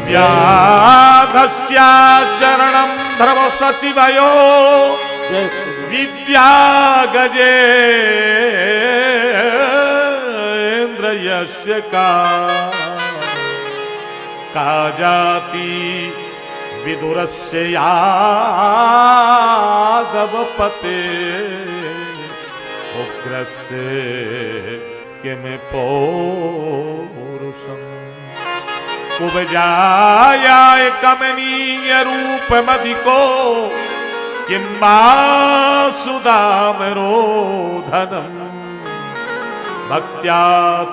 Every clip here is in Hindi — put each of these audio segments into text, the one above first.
व्याधस्या शरणं ध्रुव सचिवयो विद्या गजेन्द्र यस्य का जाति विदुरस्य यादवपते उग्रस्य किम पौरुषम् उपजायाय कमनीय रूपमधिको किं वा सुदामरोधनम् भक्त्या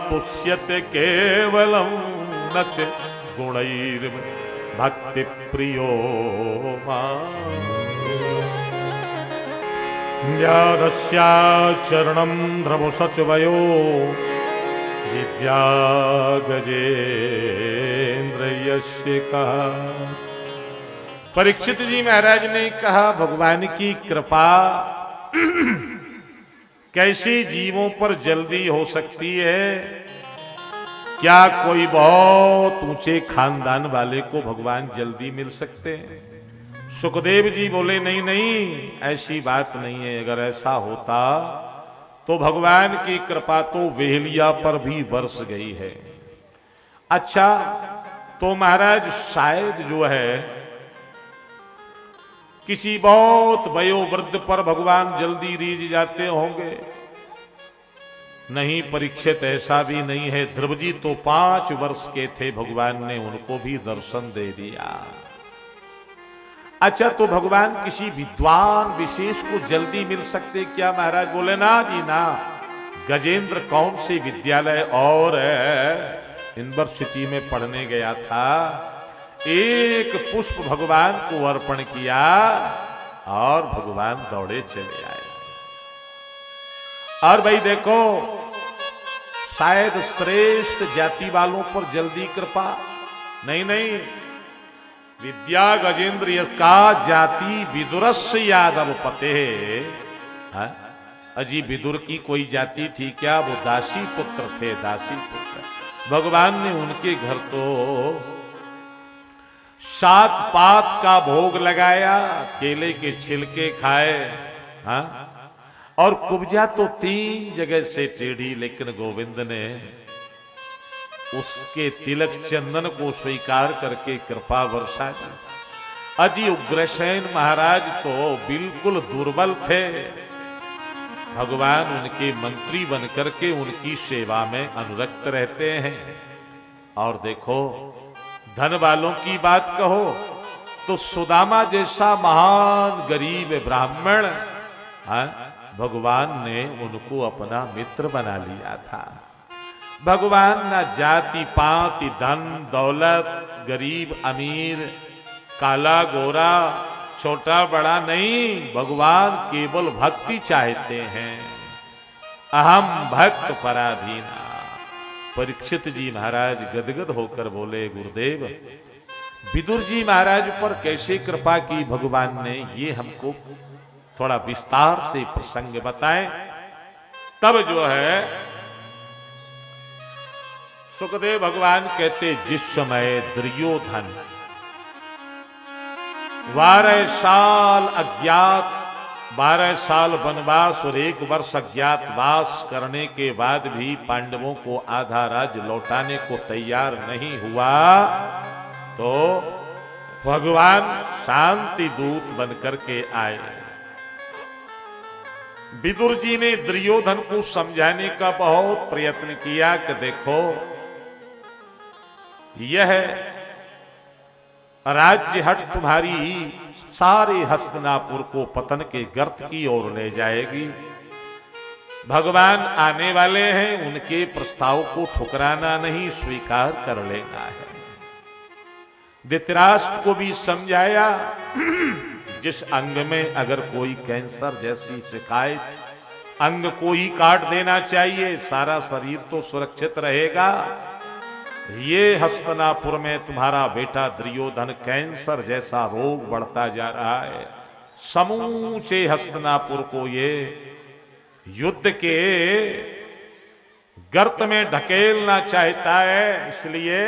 तुष्यते केवलं न च गुणैर्भक्ति प्रियो व्याधस्या शरणं ध्रुवसचवयो विद्या गजेन्द्र यस्य कहा। परीक्षित जी महाराज ने कहा भगवान की कृपा कैसे जीवों पर जल्दी हो सकती है? क्या कोई बहुत ऊंचे खानदान वाले को भगवान जल्दी मिल सकते हैं? सुखदेव जी बोले नहीं नहीं, ऐसी बात नहीं है। अगर ऐसा होता तो भगवान की कृपा तो वेहलिया पर भी बरस गई है। अच्छा, तो महाराज शायद जो है किसी बहुत वयोवृद्ध पर भगवान जल्दी रीझ जाते होंगे। नहीं परीक्षित, ऐसा भी नहीं है। ध्रुव जी तो 5 वर्ष के थे, भगवान ने उनको भी दर्शन दे दिया। अच्छा, तो भगवान किसी विद्वान विशेष को जल्दी मिल सकते क्या? महाराज बोले ना जी ना। गजेंद्र कौन से विद्यालय और यूनिवर्सिटी में पढ़ने गया था, एक पुष्प भगवान को अर्पण किया और भगवान दौड़े चले आए। और भाई देखो, शायद श्रेष्ठ जाति वालों पर जल्दी कृपा नहीं नहीं। विद्या गजेंद्र का जाति विदुरस्य यादव पते। अजी विदुर की कोई जाति थी क्या? वो दासी पुत्र थे, दासी पुत्र। भगवान ने उनके घर तो 7 पात का भोग लगाया, केले के छिलके खाए, हाँ? और कुब्जा तो 3 जगह से टेढ़ी, लेकिन गोविंद ने उसके तिलक चंदन को स्वीकार करके कृपा वर्षा की। अजी उग्रसेन महाराज तो बिल्कुल दुर्बल थे। भगवान उनके मंत्री बनकर के उनकी सेवा में अनुरक्त रहते हैं। और देखो, धन वालों की बात कहो तो सुदामा जैसा महान गरीब ब्राह्मण, भगवान ने उनको अपना मित्र बना लिया था। भगवान न जाति पाति धन दौलत, गरीब अमीर, काला गोरा, छोटा बड़ा नहीं, भगवान केवल भक्ति चाहते हैं। अहम भक्त पराधीना। परीक्षित जी महाराज गदगद होकर बोले गुरुदेव, विदुर जी महाराज पर कैसे कृपा की भगवान ने, ये हमको थोड़ा विस्तार से प्रसंग बताएं। तब जो है सुखदेव भगवान कहते, जिस समय दुर्योधन 12 साल अज्ञात, 12 साल वनवास और 1 वर्ष अज्ञातवास करने के बाद भी पांडवों को आधा राज्य लौटाने को तैयार नहीं हुआ, तो भगवान शांति दूत बनकर के आए। विदुर जी ने दुर्योधन को समझाने का बहुत प्रयत्न किया कि देखो, यह राज्य हट तुम्हारी सारे हस्तिनापुर को पतन के गर्त की ओर ले जाएगी। भगवान आने वाले हैं, उनके प्रस्ताव को ठुकराना नहीं, स्वीकार कर लेना है। धृतराष्ट्र को भी समझाया, जिस अंग में अगर कोई कैंसर जैसी शिकायत, अंग को ही काट देना चाहिए, सारा शरीर तो सुरक्षित रहेगा। ये हस्तिनापुर में तुम्हारा बेटा दुर्योधन कैंसर जैसा रोग बढ़ता जा रहा है, समूचे हस्तिनापुर को ये युद्ध के गर्त में ढकेलना चाहता है। इसलिए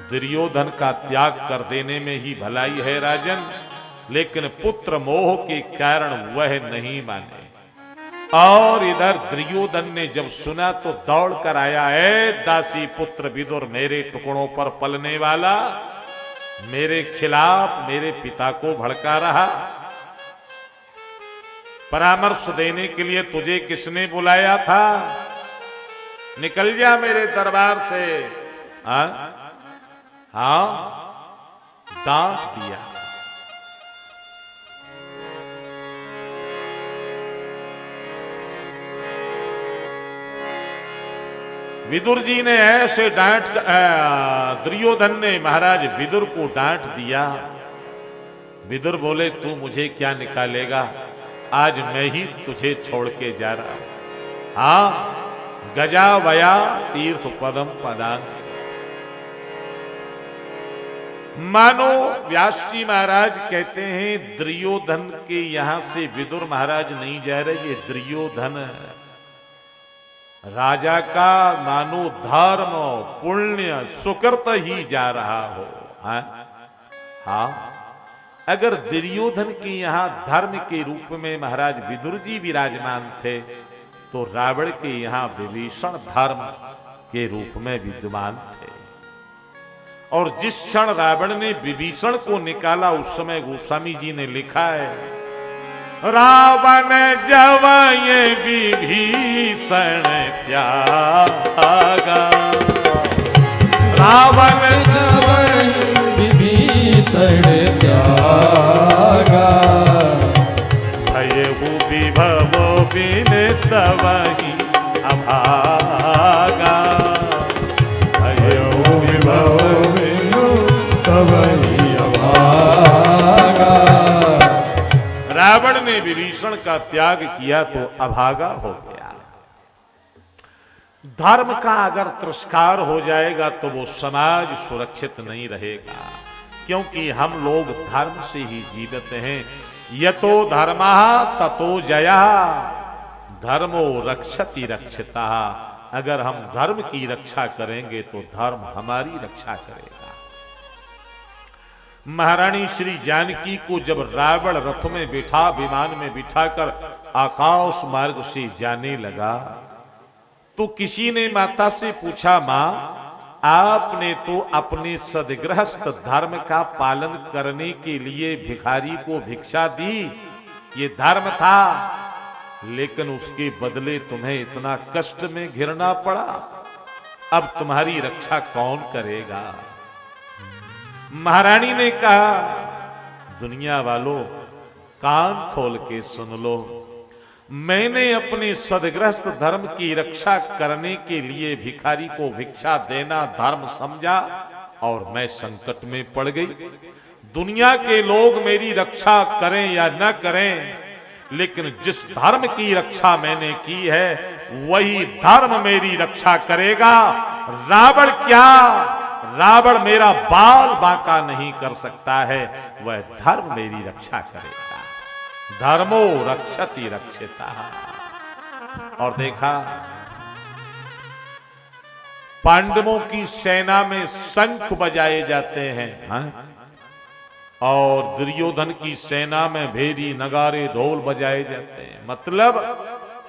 दुर्योधन का त्याग कर देने में ही भलाई है राजन, लेकिन पुत्र मोह के कारण वह नहीं माने। और इधर दुर्योधन ने जब सुना तो दौड़ कर आया, है दासी पुत्र विदुर, मेरे टुकड़ों पर पलने वाला, मेरे खिलाफ मेरे पिता को भड़का रहा। परामर्श देने के लिए तुझे किसने बुलाया था? निकल जा मेरे दरबार से। हाँ, डांट दिया। विदुर जी ने ऐसे डांट, दुर्योधन ने महाराज विदुर को डांट दिया। विदुर बोले, तू मुझे क्या निकालेगा, आज मैं ही तुझे छोड़ के जा रहा हूं। हाँ, गजा वया तीर्थ पदम पदांग। मानो व्यास जी महाराज कहते हैं दुर्योधन के यहां से विदुर महाराज नहीं जा रहे, ये दुर्योधन राजा का मानो धर्म पुण्य सुकृत ही जा रहा हो। हाँ, अगर दुर्योधन के यहां धर्म के रूप में महाराज विदुर जी विराजमान थे, तो रावण के यहां विभीषण धर्म के रूप में विद्यमान थे। और जिस क्षण रावण ने विभीषण को निकाला, उस समय गोस्वामी जी ने लिखा है, रावण जब ये विभीषण त्यागा, रावण जब विभीषण त्यागा, भयहु विभव बिन तवहि अभागा, भयहु विभव बिन तवहि अभागा। रावण ने विभीषण का त्याग किया तो अभागा हो गया। धर्म का अगर तिरस्कार हो जाएगा तो वो समाज सुरक्षित नहीं रहेगा, क्योंकि हम लोग धर्म से ही जीवित हैं। यतो धर्मः ततो जयः, धर्मो रक्षति रक्षितः। अगर हम धर्म की रक्षा करेंगे तो धर्म हमारी रक्षा करेगा। महारानी श्री जानकी को जब रावण रथ में बिठा, विमान में बिठाकर आकाश मार्ग से जाने लगा, तो किसी ने माता से पूछा, मां, आपने तो अपने सदगृहस्थ धर्म का पालन करने के लिए भिखारी को भिक्षा दी, ये धर्म था, लेकिन उसके बदले तुम्हें इतना कष्ट में घिरना पड़ा, अब तुम्हारी रक्षा कौन करेगा? महारानी ने कहा, दुनिया वालों कान खोल के सुन लो, मैंने अपने सदगृहस्थ धर्म की रक्षा करने के लिए भिखारी को भिक्षा देना धर्म समझा और मैं संकट में पड़ गई। दुनिया के लोग मेरी रक्षा करें या न करें, लेकिन जिस धर्म की रक्षा मैंने की है वही धर्म मेरी रक्षा करेगा। रावण क्या, रावण मेरा बाल बांका नहीं कर सकता है, वह धर्म मेरी रक्षा करेगा। धर्मो रक्षति रक्षिता। और देखा, पांडवों की सेना में शंख बजाए जाते हैं, और दुर्योधन की सेना में भेरी नगारे ढोल बजाए जाते हैं। मतलब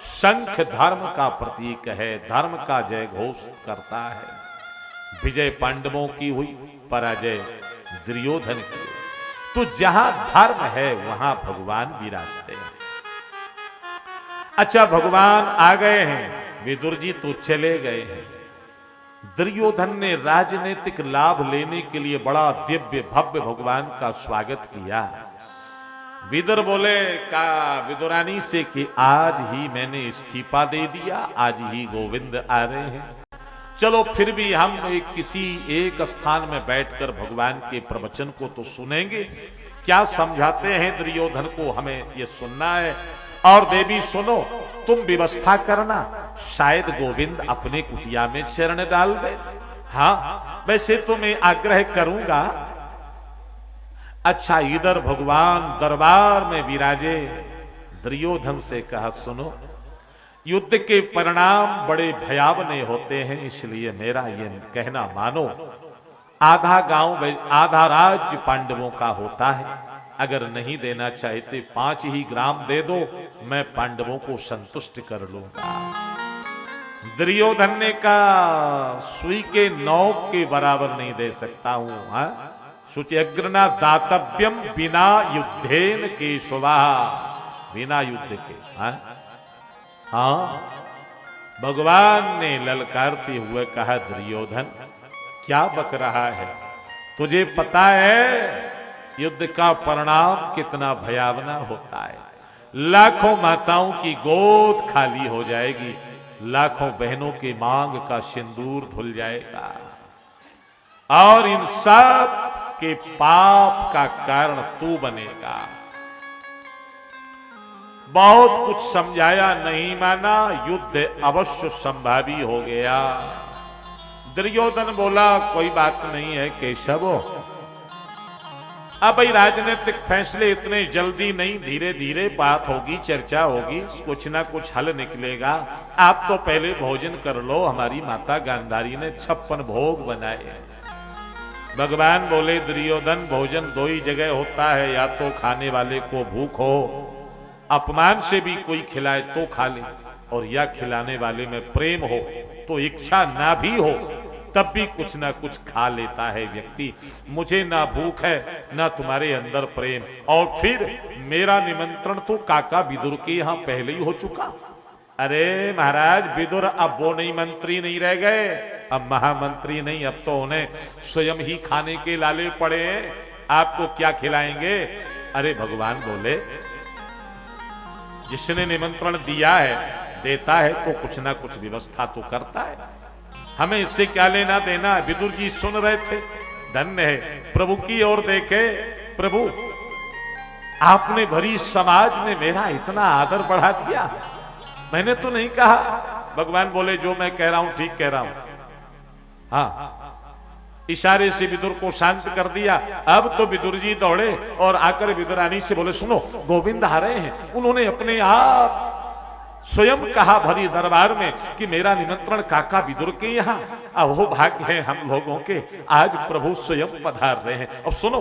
शंख धर्म का प्रतीक है, धर्म का जय घोष करता है। विजय पांडवों की हुई, पराजय दुर्योधन की। तो जहां धर्म है वहां भगवान विराजते हैं। अच्छा, भगवान आ गए हैं, विदुर जी तो चले गए हैं। दुर्योधन ने राजनीतिक लाभ लेने के लिए बड़ा दिव्य भव्य भगवान का स्वागत किया। विदुर बोले का विदुरानी से कि आज ही मैंने इस्तीफा दे दिया, आज ही गोविंद आ रहे हैं, चलो फिर भी हम किसी एक स्थान में बैठकर भगवान के प्रवचन को तो सुनेंगे। क्या समझाते हैं दुर्योधन को, हमें ये सुनना है। और देवी सुनो, तुम व्यवस्था करना, शायद गोविंद अपने कुटिया में चरण डाल दे। हाँ, वैसे तो मैं आग्रह करूंगा। अच्छा, इधर भगवान दरबार में विराजे। दुर्योधन से कहा, सुनो, युद्ध के परिणाम बड़े भयावने होते हैं, इसलिए मेरा ये कहना मानो। आधा गांव आधा राज्य पांडवों का होता है, अगर नहीं देना चाहते 5 ही ग्राम दे दो, मैं पांडवों को संतुष्ट कर लूंगा। दुर्योधन ने कहा सुई के नौक के बराबर नहीं दे सकता हूं। हाँ, शुचिअग्रना दातव्यम बिना युद्धेन केशवा, बिना युद्ध के। हाँ, भगवान ने ललकारते हुए कहा दुर्योधन क्या बक रहा है, तुझे पता है युद्ध का परिणाम कितना भयावना होता है। लाखों माताओं की गोद खाली हो जाएगी, लाखों बहनों की मांग का सिंदूर धुल जाएगा, और इन सब के पाप का कारण तू बनेगा। बहुत कुछ समझाया, नहीं माना, युद्ध अवश्य संभावी हो गया। दुर्योधन बोला कोई बात नहीं है केशव, अब भाई राजनीतिक फैसले इतने जल्दी नहीं, धीरे धीरे बात होगी, चर्चा होगी, कुछ ना कुछ हल निकलेगा। आप तो पहले भोजन कर लो, हमारी माता गांधारी ने 56 भोग बनाए। भगवान बोले दुर्योधन भोजन 2 ही जगह होता है, या तो खाने वाले को भूख हो, अपमान से भी कोई खिलाए तो खा ले, और या खिलाने वाले में प्रेम हो, तो इच्छा ना भी हो तब भी कुछ ना कुछ खा लेता है व्यक्ति। मुझे ना भूख है ना तुम्हारे अंदर प्रेम, और फिर मेरा निमंत्रण तो काका विदुर के यहां पहले ही हो चुका। अरे महाराज विदुर अब वो नहीं मंत्री नहीं रह गए, अब महामंत्री नहीं, अब तो उन्हें स्वयं ही खाने के लाले पड़े हैं, आपको क्या खिलाएंगे। अरे भगवान बोले जिसने निमंत्रण दिया है देता है तो कुछ ना कुछ व्यवस्था तो करता है, हमें इससे क्या लेना देना। विदुर जी सुन रहे थे, धन्य है, प्रभु की ओर देखे, प्रभु आपने भरी समाज में मेरा इतना आदर बढ़ा दिया, मैंने तो नहीं कहा। भगवान बोले जो मैं कह रहा हूं ठीक कह रहा हूं। हाँ, इशारे से विदुर को शांत कर दिया। अब तो विदुर जी दौड़े और आकर विदुरानी से बोले सुनो गोविंद आ रहे हैं। उन्होंने अपने आप स्वयं कहा भरी दरबार में कि मेरा निमंत्रण काका विदुर के यहाँ, अब वो भाग्य है हम लोगों के, आज प्रभु स्वयं पधार रहे हैं। अब सुनो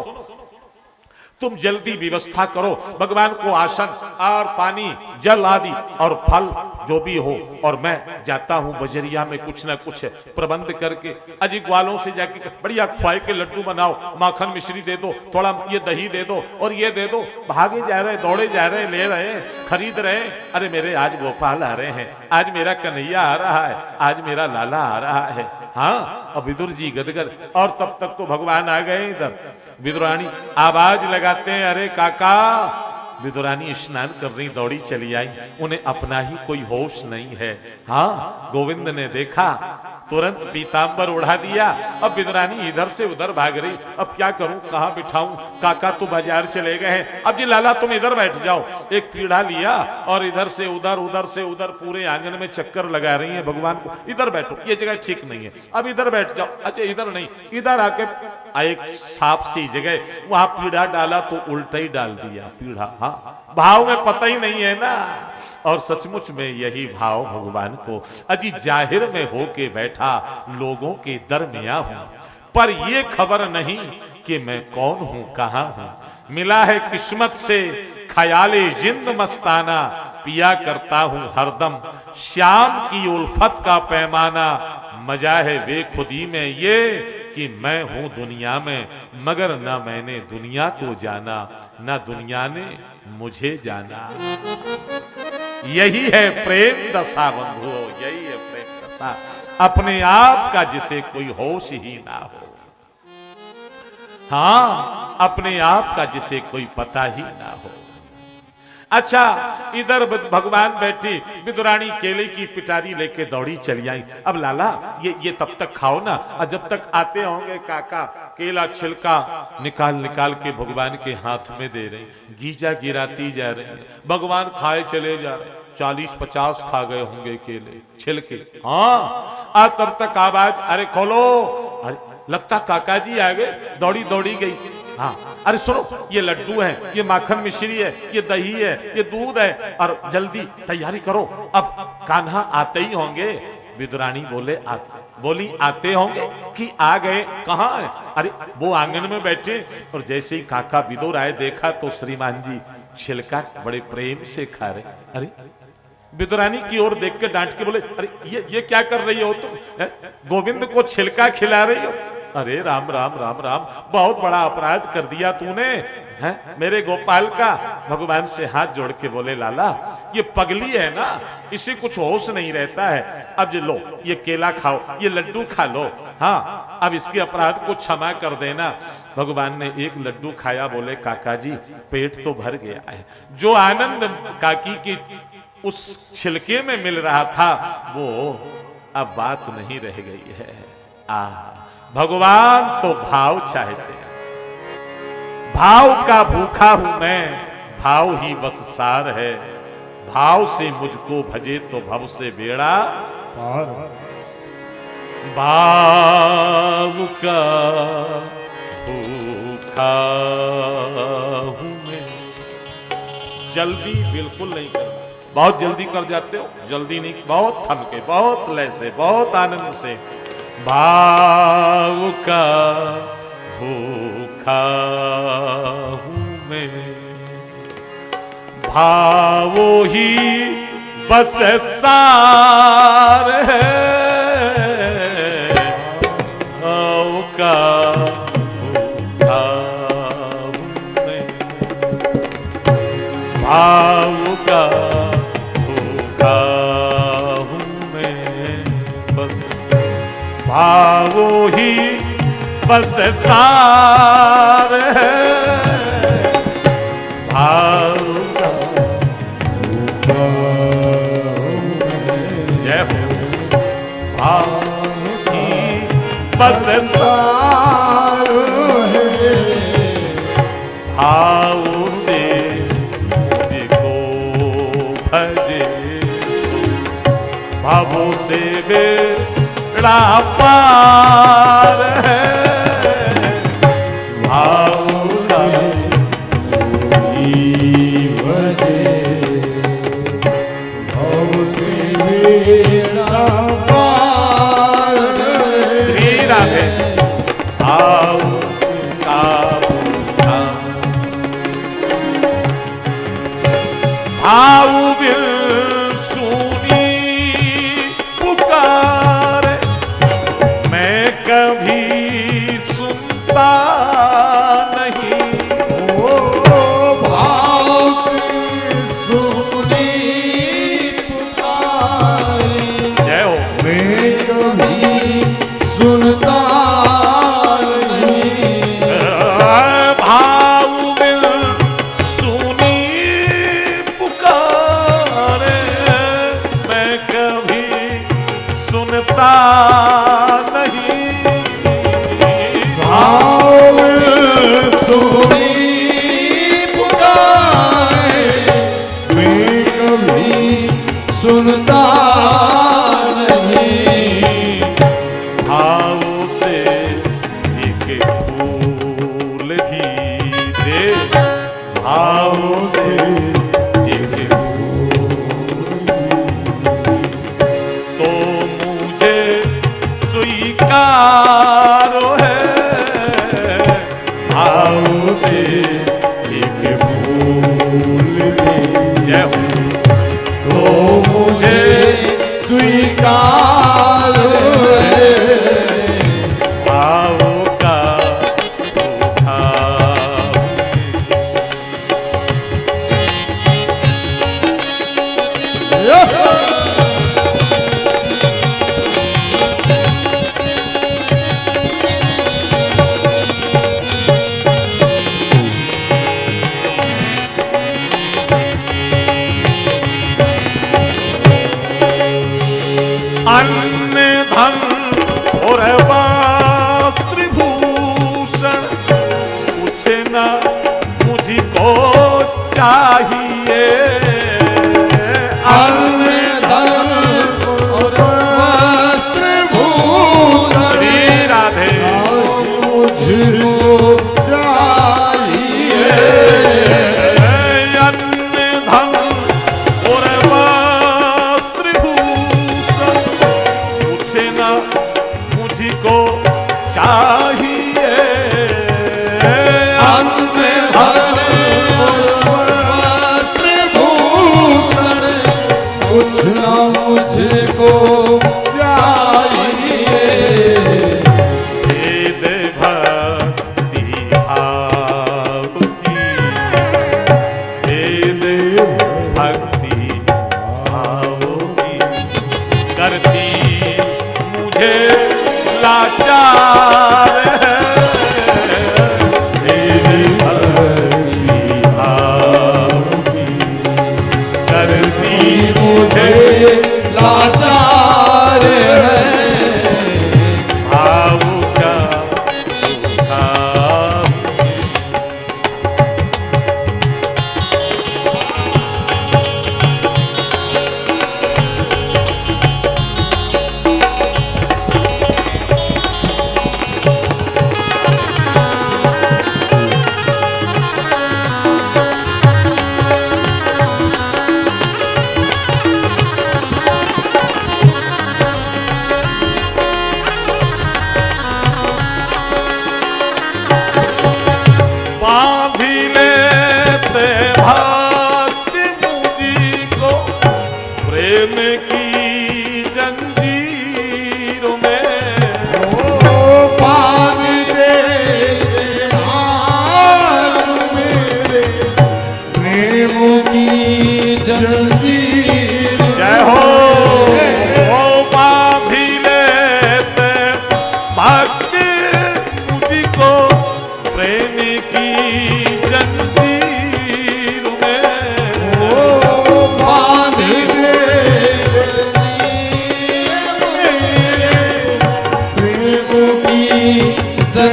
तुम जल्दी व्यवस्था करो, भगवान को आसन और पानी जल आदि और फल जो भी हो, और मैं जाता हूं बजरिया में कुछ ना कुछ प्रबंध करके अजी ग्वालों से जाके बढ़िया खोए के लड्डू बनाओ, माखन मिश्री दे दो, थोड़ा ये दही दे दो और ये दे दो। भागे जा रहे, दौड़े जा रहे, ले रहे, खरीद रहे। अरे मेरे आज गोपाल आ रहे हैं, आज मेरा कन्हैया आ रहा है, आज मेरा लाला आ रहा है। हाँ, अब विदुर जी गदगद, और तब तक तो भगवान आ गए इधर। विदुरानी आवाज लगाते हैं अरे काका। विदुरानी स्नान कर रही दौड़ी चली आई, उन्हें अपना ही कोई होश नहीं है। हाँ, गोविंद ने देखा, तुरंत पीतांबर उड़ा दिया। अब विदुरानी इधर से उधर भाग रही, अब क्या करूं, कहां बिठाऊं, काका तो बाजार चले गए हैं। अब जी लाला तुम इधर बैठ जाओ। एक पीढ़ा लिया और इधर से उधर, उधर से उधर पूरे आंगन में चक्कर लगा रही है भगवान को, इधर बैठो, ये जगह ठीक नहीं है, अब इधर बैठ जाओ। अच्छा इधर नहीं, इधर आके एक साफ सी जगह, वहां पीढ़ा डाला तो उल्टा ही डाल दिया पीढ़ा। हाँ, भाव में पता ही नहीं है ना। और सचमुच में यही भाव भगवान को अजी जाहिर में होके बैठा लोगों के दरमियां हूं, पर ये खबर नहीं कि मैं कौन हूं, कहां हूं। मिला है किस्मत से ख्याले जिंद मस्ताना, पिया करता हूं हरदम श्याम की उल्फत का पैमाना। मजा है बेखुदी में ये कि मैं हूं दुनिया में, मगर न मैंने दुनिया को जाना, न दुनिया ने मुझे जाना। यही है प्रेम दशा बंधुओं, यही है प्रेम दशा, अपने आप का जिसे कोई होश ही ना हो। हाँ, अपने आप का जिसे कोई पता ही ना हो। अच्छा, इधर भगवान बैठी, विदुरानी केले की पिटारी लेके दौड़ी चली आई। अब लाला ये तब तक खाओ ना, और जब तक आते होंगे काका केला छिलका निकाल निकाल के भगवान के हाथ में दे रहे, गीजा गिराती जा रही। भगवान खाए चले जा रहे, 40-50 खा गए होंगे केले छिलके। हाँ, तब तक आवाज अरे खोलो, अरे लगता काका जी आ गए, दौड़ी दौड़ी गई। हाँ, अरे सुनो ये लड्डू है, ये माखन मिश्री है, ये दही है, ये दूध है, और जल्दी तैयारी करो, अब कान्हा आते ही होंगे। विदुरानी बोले बोली आते होंगे कि आ गए, कहाँ है? अरे वो आंगन में बैठे, और जैसे ही काका विदुर आए देखा तो श्रीमान जी छिलका बड़े प्रेम से खा रहे। अरे विदुरानी की ओर देख के डांट के बोले, अरे ये क्या कर रही हो तुम? गोविंद को छिलका खिला रही हो? अरे राम राम राम राम, बहुत बड़ा अपराध कर दिया तूने, हैं मेरे गोपाल का। भगवान से हाथ जोड़ के बोले, लाला ये पगली है ना, इसे कुछ होश नहीं रहता है। अब ये लो, ये केला खाओ, ये लड्डू खा लो, हाँ अब इसके अपराध को क्षमा कर देना। भगवान ने एक लड्डू खाया, बोले काका जी पेट तो भर गया है। जो आनंद काकी की उस छिलके में मिल रहा था वो अब बात नहीं रह गई है। भगवान तो भाव चाहते हैं, भाव का भूखा हूं मैं, भाव ही बस सार है। भाव से मुझको भजे तो भव से बेड़ा पार। भाव का भूखा हूं मैं। जल्दी बिल्कुल नहीं करना, बहुत जल्दी कर जाते हो, जल्दी नहीं, बहुत थम के, बहुत लय से, बहुत आनंद से। भाव का भूखा हूं मैं, भावो ही बस सार है। भाव का भूखा हूं मैं, भाव का भूखा हूं मैं, बस भावो ही बस सार है। भाव का जय हो, भाव ही बस सार है। भाव से मुझको भजे, भावों से बेड़ा पार है। भाव से जोगी भजे, भाव से बेड़ा पार है। श्री राधे। भाव का भूखा, भाव बिन सुनी पुकार, मैं कभी सुनता नहीं। ओ भाव की सुनी पुकारे, जय हो। मैं कभी सुनता नहीं। भाव बिन सुनी पुकारे, मैं कभी सुनता नहीं। भाव सुनी पुकारे, मैं कभी सुनता नहीं। भाव से एक फूल भी दे, भाव से एक तो मुझे स्वीकार है। भाव से एक फूल दे, जय हो, तो मुझे स्वीकार है। भाव का भूखा अन्न धन और वस्त्र भूषण कुछ न मुझको चाहिए। अन्न धन और वस्त्र भूषण, श्री राधे। मुझको चाहिए। अन्न धन और वस्त्र भूषण कुछ न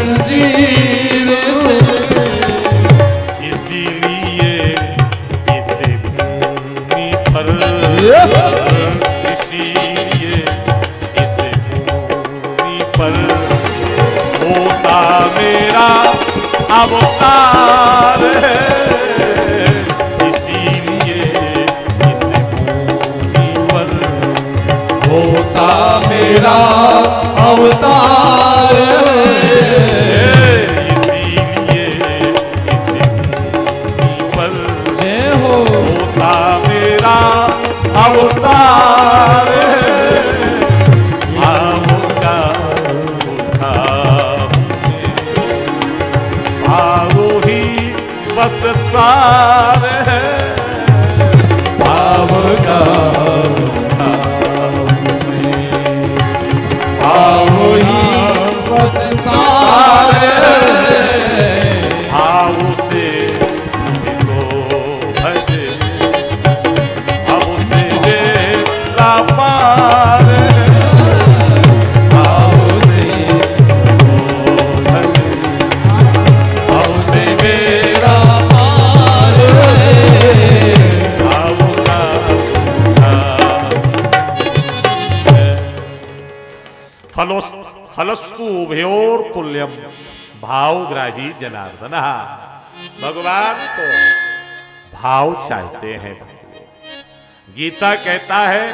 जंजीर से, इसीलिए इस भूमि पर, इसीलिए इस भूमि पर होता मेरा अवतार है, इसीलिए इस भूमि पर होता मेरा अवतार है, इसीलिए इस भूमि पर जय हो होता मेरा अवतार है। भाव का उठाव भाव ही बस सार है, भाव का भाव ही बस सार है, भाव से तो भजे भाव से मेरा पार है, भाव से भजे भाव से मेरा पार है, भाव का फलस्तु उभयोर तुल्यम भावग्राही जनार्दन। भगवान तो भाव चाहते हैं। गीता कहता है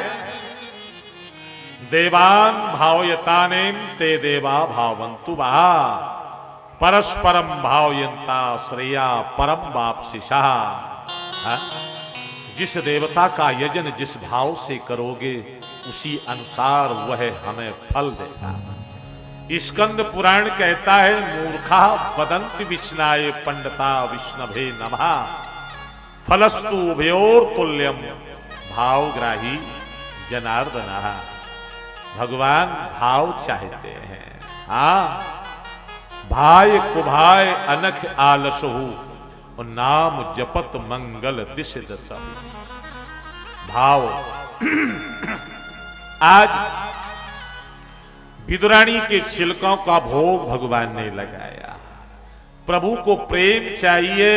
देवान भावयतानेन ते देवा भावन्तु वहा परस्परम भावयन्ता श्रेया परम वापसिषा। जिस देवता का यजन जिस भाव से करोगे उसी अनुसार वह हमें फल देगा। स्कंद पुराण कहता है मूर्खा वदन्ति विष्णाय पंडिता विष्णवे नमः फलस्तु उभयोर तुल्यम भावग्राही जनार्दन। भगवान भाव चाहते हैं। हाँ, भाई कुभाय अनख आलसहु और नाम जपत मंगल दिश दसहु। भाव आज विदुरानी के छिलकों का भोग भगवान ने लगाया। प्रभु को प्रेम चाहिए।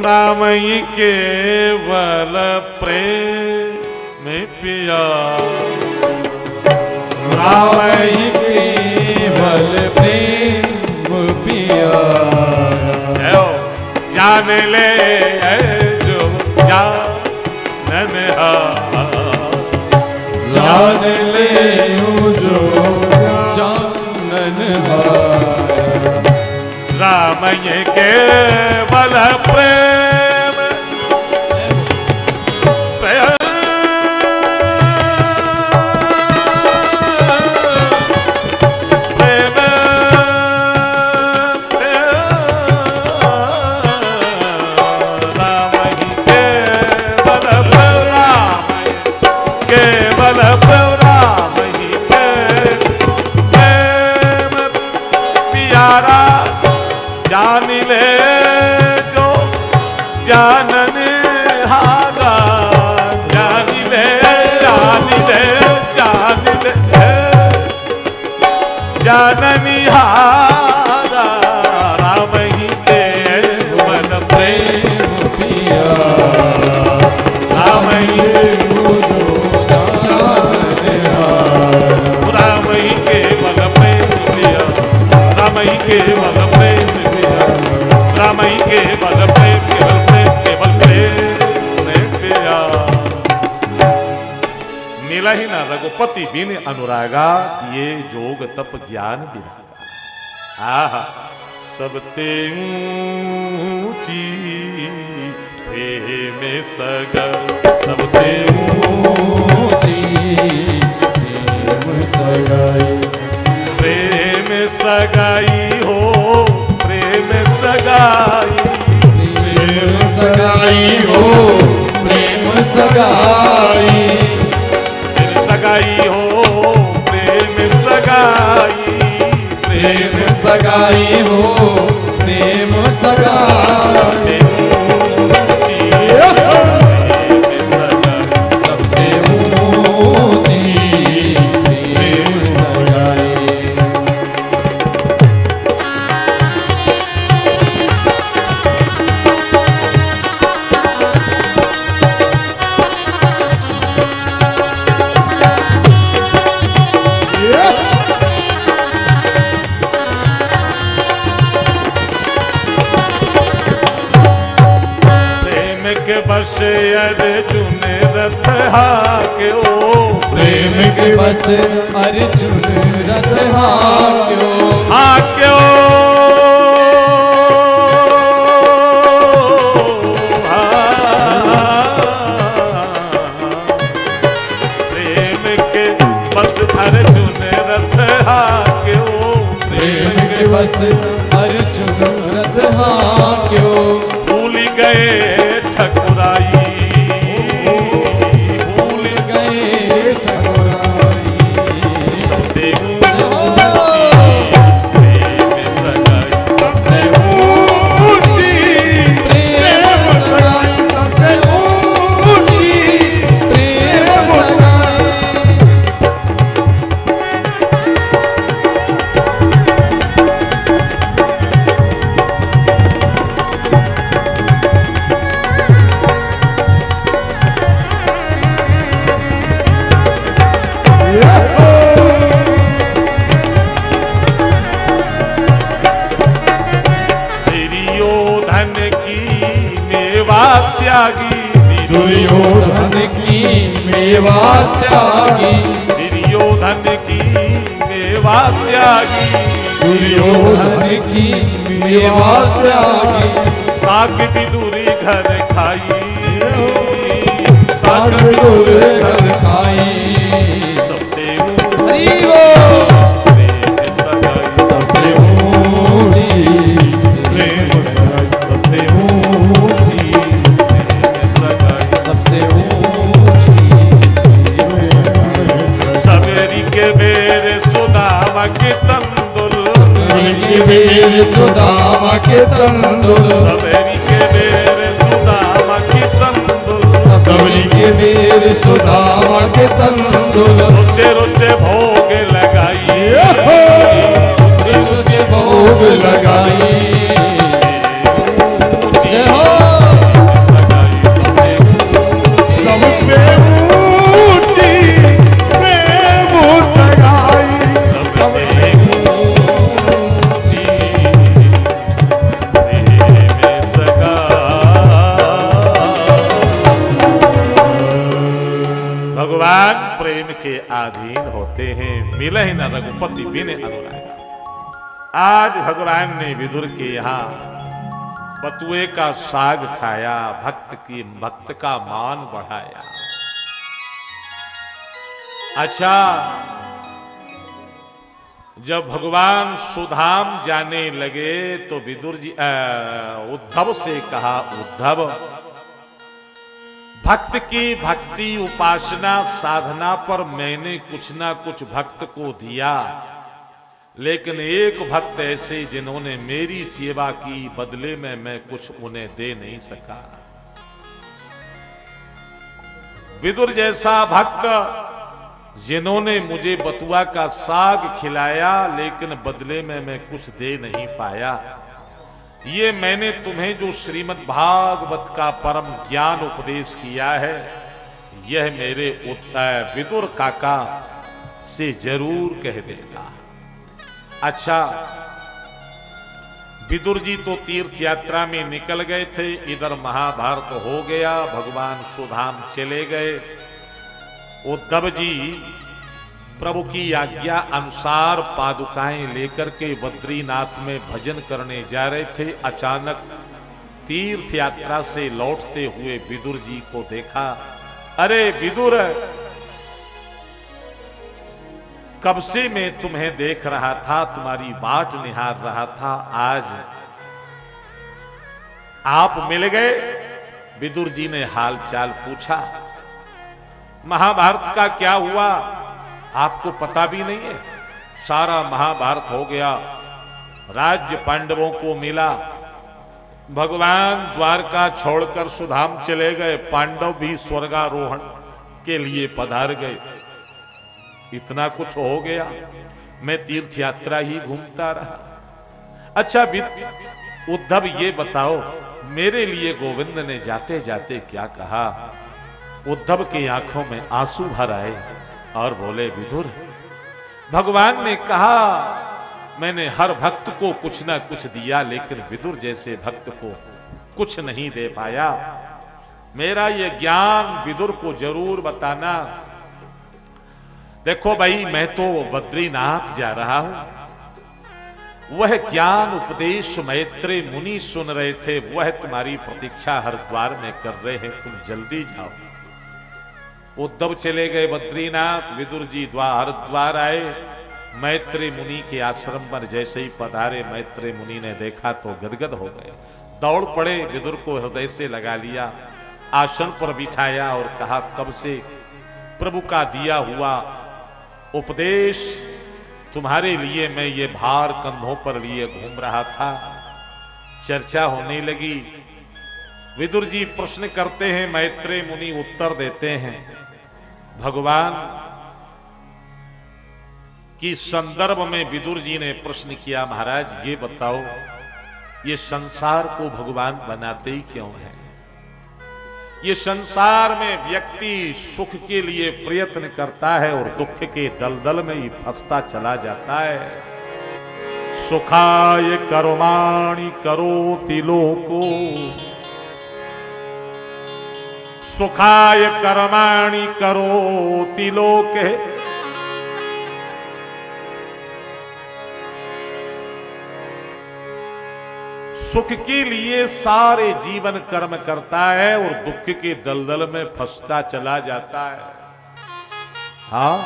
रामई केवल प्रेम पिया, रामई केवल प्रेम पिया, जान ले जो जानन जान ले जो जानन रामय केवल प्रेम जान ले जो जानन हारा, जान ले जान ले जान ले जाननी हारा। राम ही केवल प्रेम पिया, राम ही राम ही केवल प्रेम पिया, राम ही केवल प्रेम पिया, राम ही केवल प्रेम केवल प्रेम केवल प्रेम पिया। मिला ही ना रघुपति बिन अनुरागा, ये जोग तप ज्ञान विरागा। आहा सब ते ऊंची प्रेम सगा, सबसे ऊंची प्रेम सगाई, प्रेम सगाई हो प्रेम सगाई, प्रेम सगाई हो प्रेम सगाई, सगाई हो प्रेम सगाई, प्रेम सगाई हो प्रेम सगाई, सबसे ऊंची प्रेम के बस अर्जुन रथ हाक्यो, प्रेम के बस अर्जुन रथ हाक्यो, हाक्यो प्रेम के बस अर्जुन रथ हाक्यो, प्रेम के बस अर्जुन रथ हाक्यो, भूल गए ठकुराई, भूल गए ठकुराई, सबसे सबसे ऊंची प्रेम सगाई, सबसे ऊंची प्रेम सगाई। दुर्योधन की मेवा त्यागी, दुर्योधन की मेवा त्यागी, दुर्योधन की मेवा त्यागी, दुर्योधन की मेवा त्यागी, साग विदुरी घर खाई, साग विदुर घर खाई, सबसे हरि बोल। प्रेम सगाई, सबसे ऊंची प्रेम सगाई, सबसे ऊंची, प्रेम सगाई, सबसे ऊंची प्रेम सगाई। सबेरी के बेर सुदामा के तंदुल, सबरी के वीर सुदामा के तंदुल, सबेरी के बेर सुदामा के तंदुल, सबरी के वीर सुदामा के तंदुल, रुचे रुचे भोग लगाई, रुच भोग लगाई। जय हो। सबसे ऊंची सबसे ऊंची प्रेम सगाई, सबसे ऊंची भगवान प्रेम के अधीन होते हैं, मिले न रघुपति बिन अनुराग। आज भगवान ने विदुर के यहाँ बतुए का साग खाया, भक्त का मान बढ़ाया। अच्छा, जब भगवान सुधाम जाने लगे तो विदुर जी उद्धव से कहा, उद्धव भक्त की भक्ति उपासना साधना पर मैंने कुछ ना कुछ भक्त को दिया, लेकिन एक भक्त ऐसे जिन्होंने मेरी सेवा की, बदले में मैं कुछ उन्हें दे नहीं सका। विदुर जैसा भक्त जिन्होंने मुझे बतुआ का साग खिलाया, लेकिन बदले में मैं कुछ दे नहीं पाया, ये मैंने तुम्हें जो श्रीमद् भागवत का परम ज्ञान उपदेश किया है, यह मेरे विदुर काका से जरूर कह देगा। अच्छा, विदुर जी तो तीर्थ यात्रा में निकल गए थे, इधर महाभारत हो गया, भगवान सुधाम चले गए। उद्धव जी प्रभु की आज्ञा अनुसार पादुकाएं लेकर के बद्रीनाथ में भजन करने जा रहे थे। अचानक तीर्थ यात्रा से लौटते हुए विदुर जी को देखा। अरे विदुर, कब से मैं तुम्हें देख रहा था, तुम्हारी बाट निहार रहा था, आज आप मिल गए। विदुर जी ने हाल चाल पूछा। महाभारत का क्या हुआ आपको पता भी नहीं है। सारा महाभारत हो गया, राज्य पांडवों को मिला, भगवान द्वारका छोड़कर सुधाम चले गए, पांडव भी स्वर्गारोहण के लिए पधार गए। इतना कुछ हो गया, मैं तीर्थ यात्रा ही घूमता रहा। अच्छा उद्धव, ये बताओ मेरे लिए गोविंद ने जाते जाते क्या कहा? उद्धव की आंखों में आंसू भर आए और बोले, विदुर, भगवान ने कहा मैंने हर भक्त को कुछ ना कुछ दिया, लेकिन विदुर जैसे भक्त को कुछ नहीं दे पाया। मेरा ये ज्ञान विदुर को जरूर बताना। देखो भाई, मैं तो बद्रीनाथ जा रहा हूं, वह ज्ञान उपदेश मैत्रेय मुनि सुन रहे थे, वह तुम्हारी प्रतीक्षा हरिद्वार में कर रहे हैं, तुम जल्दी जाओ। उद्धव चले गए बद्रीनाथ, विदुर जी हरिद्वार आए। मैत्रेय मुनि के आश्रम पर जैसे ही पधारे, मैत्रेय मुनि ने देखा तो गदगद हो गए, दौड़ पड़े, विदुर को हृदय से लगा लिया, आसन पर बिठाया और कहा, कब से प्रभु का दिया हुआ उपदेश तुम्हारे लिए मैं ये भार कंधों पर लिए घूम रहा था। चर्चा होने लगी, विदुर जी प्रश्न करते हैं, मैत्रेय मुनि उत्तर देते हैं। भगवान की संदर्भ में विदुर जी ने प्रश्न किया, महाराज ये बताओ, ये संसार को भगवान बनाते ही क्यों हैं? ये संसार में व्यक्ति सुख के लिए प्रयत्न करता है और दुख के दलदल में ही फंसता चला जाता है। सुखाय कर्माणि करोति लोको, सुखाय कर्माणि करोति लोके, सुख के लिए सारे जीवन कर्म करता है और दुख के दलदल में फंसता चला जाता है। हाँ,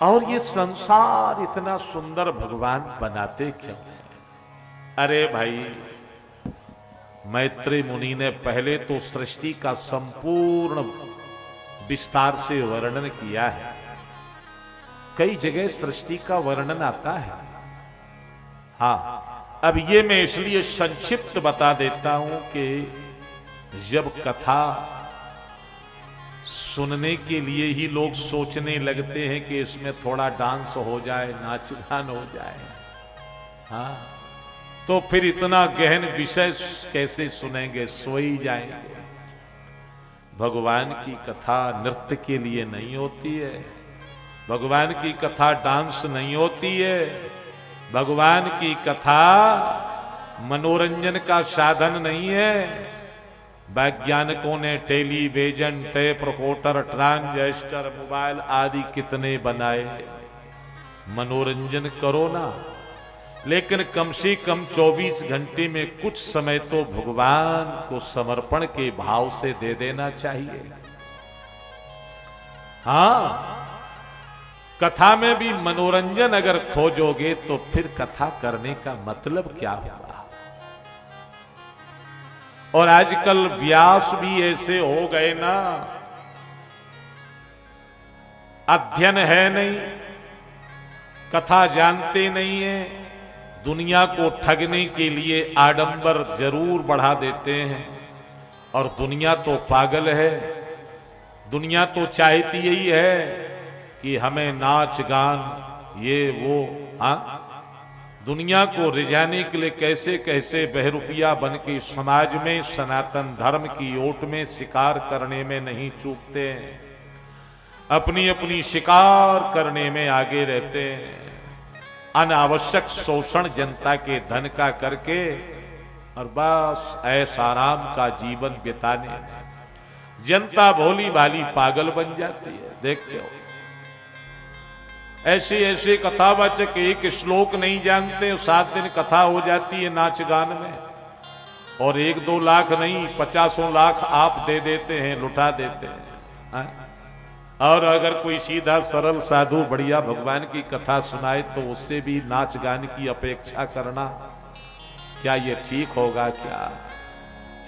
और ये संसार इतना सुंदर भगवान बनाते क्यों? अरे भाई, मैत्रेय मुनि ने पहले तो सृष्टि का संपूर्ण विस्तार से वर्णन किया है। कई जगह सृष्टि का वर्णन आता है। हाँ, अब ये मैं इसलिए संक्षिप्त बता देता हूं कि जब कथा सुनने के लिए ही लोग सोचने लगते हैं कि इसमें थोड़ा डांस हो जाए, नाच गान हो जाए, हाँ, तो फिर इतना गहन विषय कैसे सुनेंगे, सो ही जाएंगे। भगवान की कथा नृत्य के लिए नहीं होती है, भगवान की कथा डांस नहीं होती है, भगवान की कथा मनोरंजन का साधन नहीं है। वैज्ञानिकों ने television, tape recorder, transistor, mobile आदि कितने बनाए, मनोरंजन करो ना, लेकिन कम से कम 24 घंटे में कुछ समय तो भगवान को समर्पण के भाव से दे देना चाहिए। हाँ, कथा में भी मनोरंजन अगर खोजोगे तो फिर कथा करने का मतलब क्या हुआ? और आजकल व्यास भी ऐसे हो गए ना, अध्ययन है नहीं, कथा जानते नहीं है, दुनिया को ठगने के लिए आडंबर जरूर बढ़ा देते हैं। और दुनिया तो पागल है, दुनिया तो चाहती यही है कि हमें नाच गान ये वो, हाँ, दुनिया को रिझाने के लिए कैसे कैसे बहरूपिया बन के समाज में सनातन धर्म की ओट में शिकार करने में नहीं चूकते हैं, अपनी अपनी शिकार करने में आगे रहते हैं, अनावश्यक शोषण जनता के धन का करके और बस ऐसा आराम का जीवन बिताने में जनता भोली भाली पागल बन जाती है। देखते हो, ऐसे ऐसे कथावाचक एक श्लोक नहीं जानते, 7 दिन कथा हो जाती है नाच गान में, और 1-2 लाख नहीं 50 लाख आप दे देते हैं, लुटा देते हैं। और अगर कोई सीधा सरल साधु बढ़िया भगवान की कथा सुनाए तो उससे भी नाच गान की अपेक्षा करना, क्या ये ठीक होगा क्या?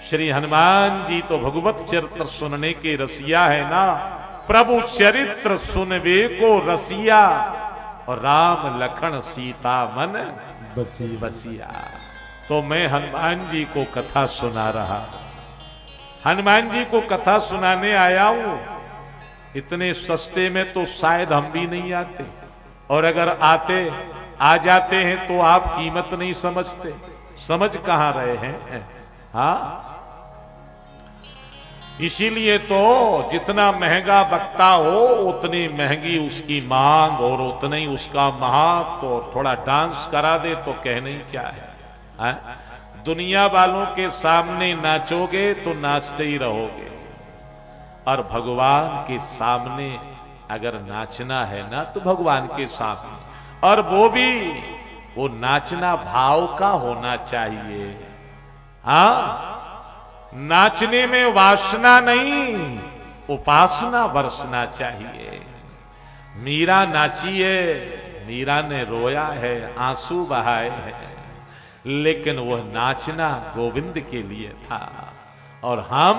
श्री हनुमान जी तो भगवत चरित्र सुनने के रसिया है ना, प्रभु चरित्र सुनवे को रसिया, और राम लखन सीता मन बसिया। तो मैं हनुमान जी को कथा सुना रहा, हनुमान जी को कथा सुनाने आया हूं। इतने सस्ते में तो शायद हम भी नहीं आते, और अगर आ जाते हैं तो आप कीमत नहीं समझते। समझ कहां रहे हैं? हाँ, इसीलिए तो जितना महंगा वक्ता हो उतनी महंगी उसकी मांग और उतना ही उसका महत्व। और थोड़ा डांस करा दे तो कहने ही क्या है? दुनिया वालों के सामने नाचोगे तो नाचते ही रहोगे, और भगवान के सामने अगर नाचना है ना तो भगवान के सामने, और वो नाचना भाव का होना चाहिए। हाँ, नाचने में वासना नहीं, उपासना बरसना चाहिए। मीरा नाची है, मीरा ने रोया है, आंसू बहाए हैं, लेकिन वह नाचना गोविंद के लिए था। और हम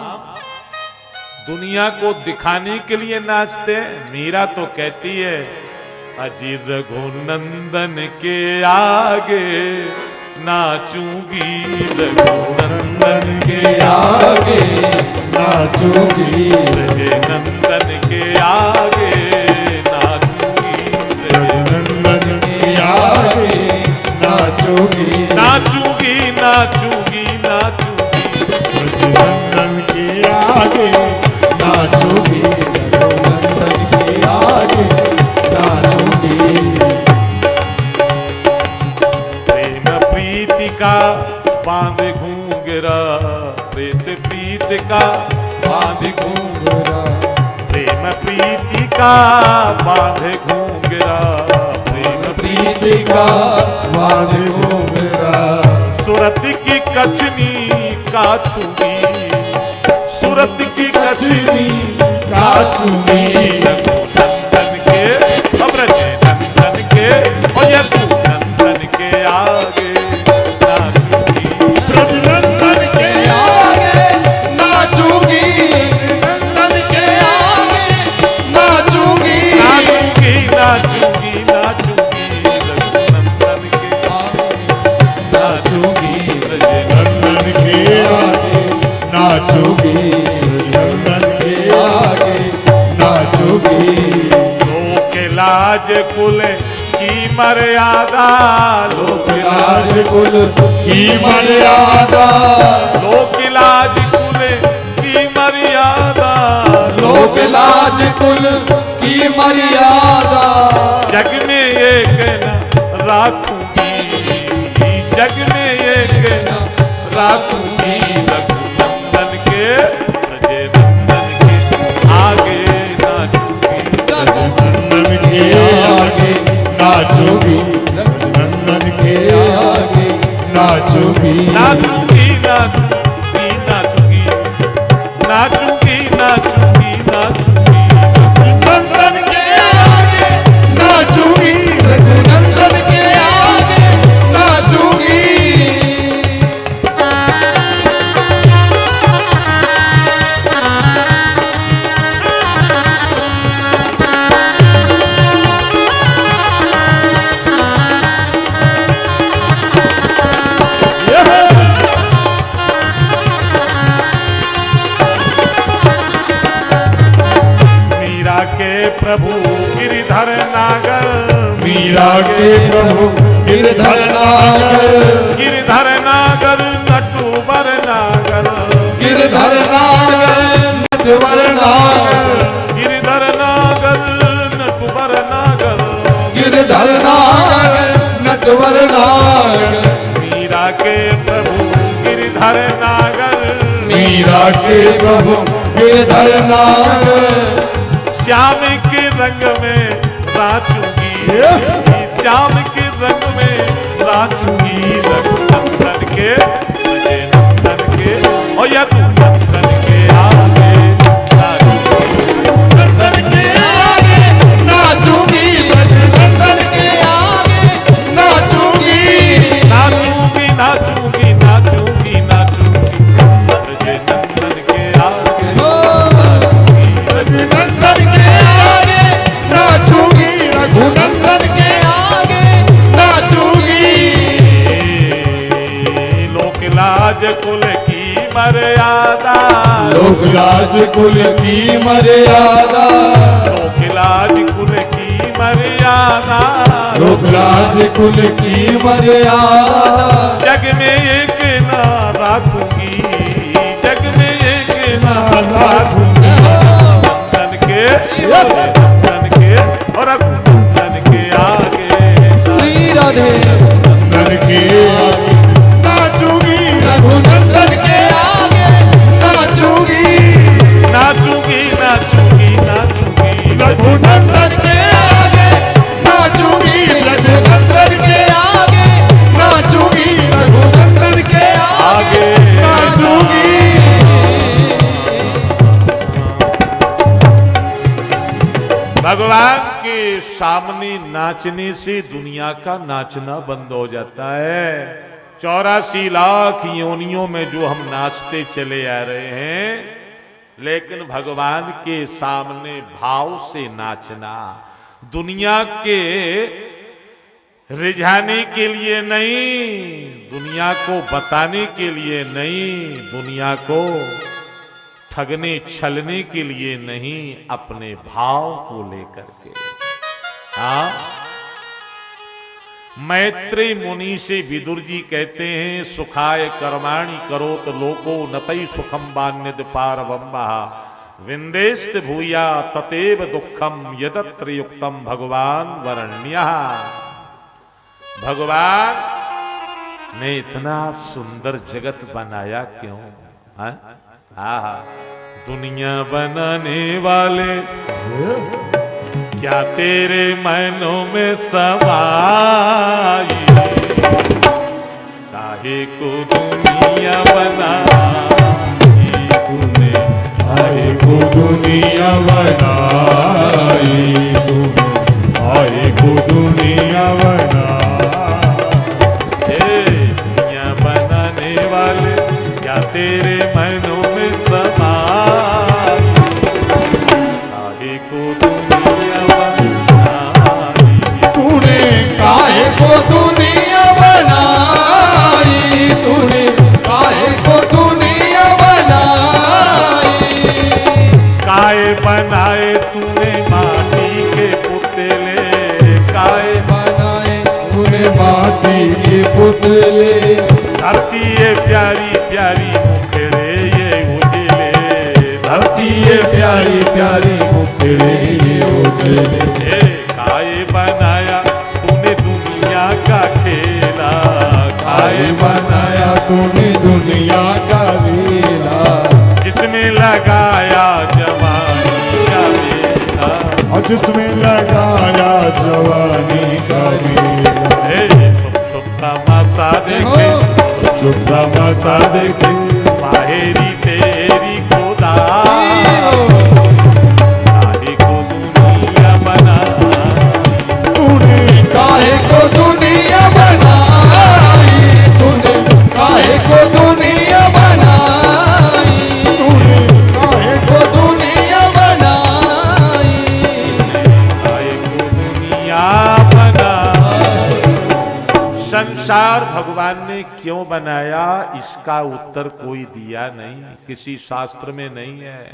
दुनिया को दिखाने के लिए नाचते हैं। मीरा तो कहती है, अजी रघुनंदन के आगे नाचूंगी, रघुनंदन के आगे नाचूंगी, नंदन के आगे नाचूंगी, रघुनंदन के आगे नाचूंगी, नाचूंगी नाचूंगी नाचूंगी, रघुनंदन के आगे नाचूंगी, रघुनंदन के आगे नाचूंगी। प्रेम प्रीति का बांध घूंघरा, प्रीत प्रीत का बांध घूंघरा, प्रेम प्रीति का बांध घूंघरा, प्रेम प्रीति का बांध घूंघरा, सूरत की कछनी काछूंगी, सूरत की कछनी काछूंगी, नंदन के अब्रज नंदन के, और ये तू नंदन के आगे नाचूंगी, रघुनंदन के आगे नाचूंगी, नंदन के आगे नाचूंगी, नाचूंगी नाचूंगी नाचूंगी, रघुनंदन के नाचूंगी, नंदन के आगे नाचूंगी, नंदन के आगे नाचूंगी। लोक लाज कुल की मर्यादा, लोक लाज कुल की मर्यादा, लोक लाज कुल की मर्यादा, लोक लाज कुल की मर्यादा, जग में एक न राखूंगी, जग में एक न राखूंगी, रघुनंदन के प्रजे नंदन के आगे नाचूंगी, नंदन के आगे नाचूंगी, नंदन के आगे नाचूंगी, नाचूंगी नाचूंगी नाचूंगी, नाचूंगी नाचूंगी नाचूंगी, नंदन के आगे नाचूंगी, रघुनंदन के आगे नाचूंगी। मीरा के प्रभु गिरधर नागर, मीरा के प्रभु गिरधर नागर, गिरधर नागर नटवर नागर, गिरधर नागर नटवर नागर, गिरधर नागर नटवर नागर, गिरधर नागर नटवर नागर, मीरा के प्रभु गिरधर नागर, मीरा के प्रभु गिरधर नागर, श्याम के रंग में नाचूंगी, श्याम के रंग में नाचूंगी, रघुनंदन के प्रजे नंदन के, और या तू नंदन के आगे नाचूंगी, नंदन के आगे नाचूंगी, रघुनंदन के आगे नाचूंगी, नाचूंगी नाचूंगी नाचूंगी नाचूंगी, प्रजे नंदन के आगे रघुनंदन के आगे नाचूंगी, रघुनंदन के आगे नाचूंगी। लोक लाज कुल की मर्यादा, लोक लाज कुल की मर्यादा, लोक लाज कुल की मर्यादा, लोक लाज कुल की मर्यादा, जग में एक ना राखूंगी, जग में एक ना राखूंगी, नंदन के नंदन के और रघुनंदन के आगे श्री राधे नंदन के आगे नाचूंगी, सामने नाचने से दुनिया का नाचना बंद हो जाता है। 84 लाख योनियों में जो हम नाचते चले आ रहे हैं, लेकिन भगवान के सामने भाव से नाचना, दुनिया के रिझाने के लिए नहीं, दुनिया को बताने के लिए नहीं, दुनिया को ठगने छलने के लिए नहीं, अपने भाव को लेकर के। हाँ, मैत्री मुनि से विदुर जी कहते हैं, सुखाय कर्माणि करोत लोको नतई सुखम बान्यद पारवम्बा विंदेस्त भूया ततेव दुखम यदत्र युक्तम भगवान वरण्यः। भगवान ने इतना सुंदर जगत बनाया क्यों? हाँ, दुनिया बनाने वाले क्या तेरे मनों में समाई, काहे को दुनिया बनाई तूने, काहे को दुनिया बनाई तूने, काहे को दुनिया बनाई। दुनिया बनाने वाले क्या तेरे मनों में समाई, काहे को दुनिया बनाई तूने, काहे को दुनिया बनाई तूने, काहे को दुनिया बनाई। काहे बनाए तूने माटी के पुतले, काहे बनाए तूने माटी के पुतले, धरती ये प्यारी प्यारी मुखड़े ये उजले, धरती ये प्यारी प्यारी मुखड़े ये उजले। काहे बनाया तूने दुनिया का खेला, काहे बनाया तूने दुनिया का लीला, जिसमें लगाया जवानी का मेला, और जिसमें लगाया जवानी का मेला। शुभ शुभ तमाशा देखे, शुभ तमाशा देखे, माहेरी तेरी खुदा, काहे को दुनिया बनाई तूने, काहे को दुनिया बनाई तूने, काहे को दुनिया बनाई तूने, काहे को दुनिया बनाई। काहे को दुनिया बनाई। संसार भगवान ने क्यों बनाया, इसका उत्तर कोई दिया नहीं, किसी शास्त्र में नहीं है।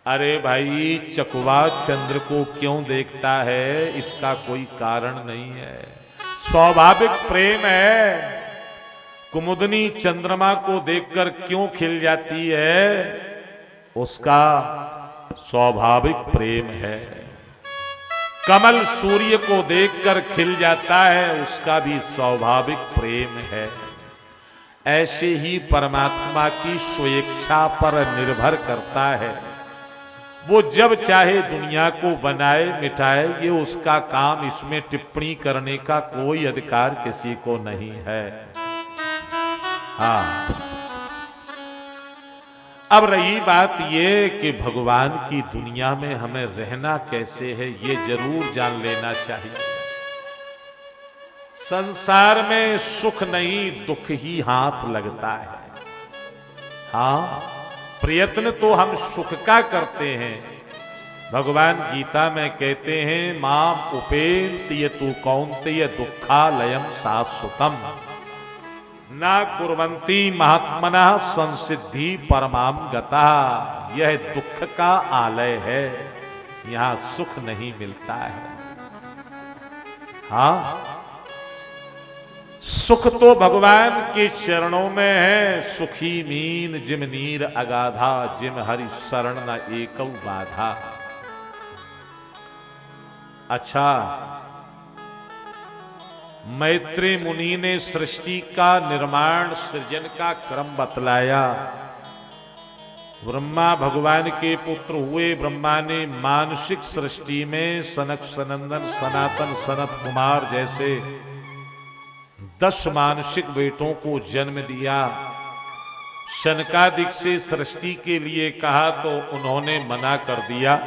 अरे भाई, चकवा चंद्र को क्यों देखता है, इसका कोई कारण नहीं है, स्वाभाविक प्रेम है। कुमुदनी चंद्रमा को देखकर क्यों खिल जाती है, उसका स्वाभाविक प्रेम है। कमल सूर्य को देखकर खिल जाता है, उसका भी स्वाभाविक प्रेम है। ऐसे ही परमात्मा की स्वेच्छा पर निर्भर करता है, वो जब चाहे दुनिया को बनाए मिटाए, ये उसका काम, इसमें टिप्पणी करने का कोई अधिकार किसी को नहीं है। हाँ, अब रही बात ये कि भगवान की दुनिया में हमें रहना कैसे है, ये जरूर जान लेना चाहिए। संसार में सुख नहीं, दुख ही हाथ लगता है। हाँ, प्रयत्न तो हम सुख का करते हैं। भगवान गीता में कहते हैं, माम उपेत ये तू कौन्तेय दुखालयम शाश्वतम ना कुर्वन्ति महात्मना संसिद्धि परमाम गता। यह दुख का आलय है, यहां सुख नहीं मिलता है। हाँ, सुख तो भगवान के चरणों में है। सुखी मीन जिम नीर अगाधा, जिम हरि शरण न एकौ बाधा। अच्छा, मैत्री मुनि ने सृष्टि का निर्माण, सृजन का क्रम बतलाया। ब्रह्मा भगवान के पुत्र हुए। ब्रह्मा ने मानसिक सृष्टि में सनक सनंदन सनातन सनत कुमार जैसे 10 मानसिक बेटों को जन्म दिया। शनकादिक से सृष्टि के लिए कहा तो उन्होंने मना कर दिया।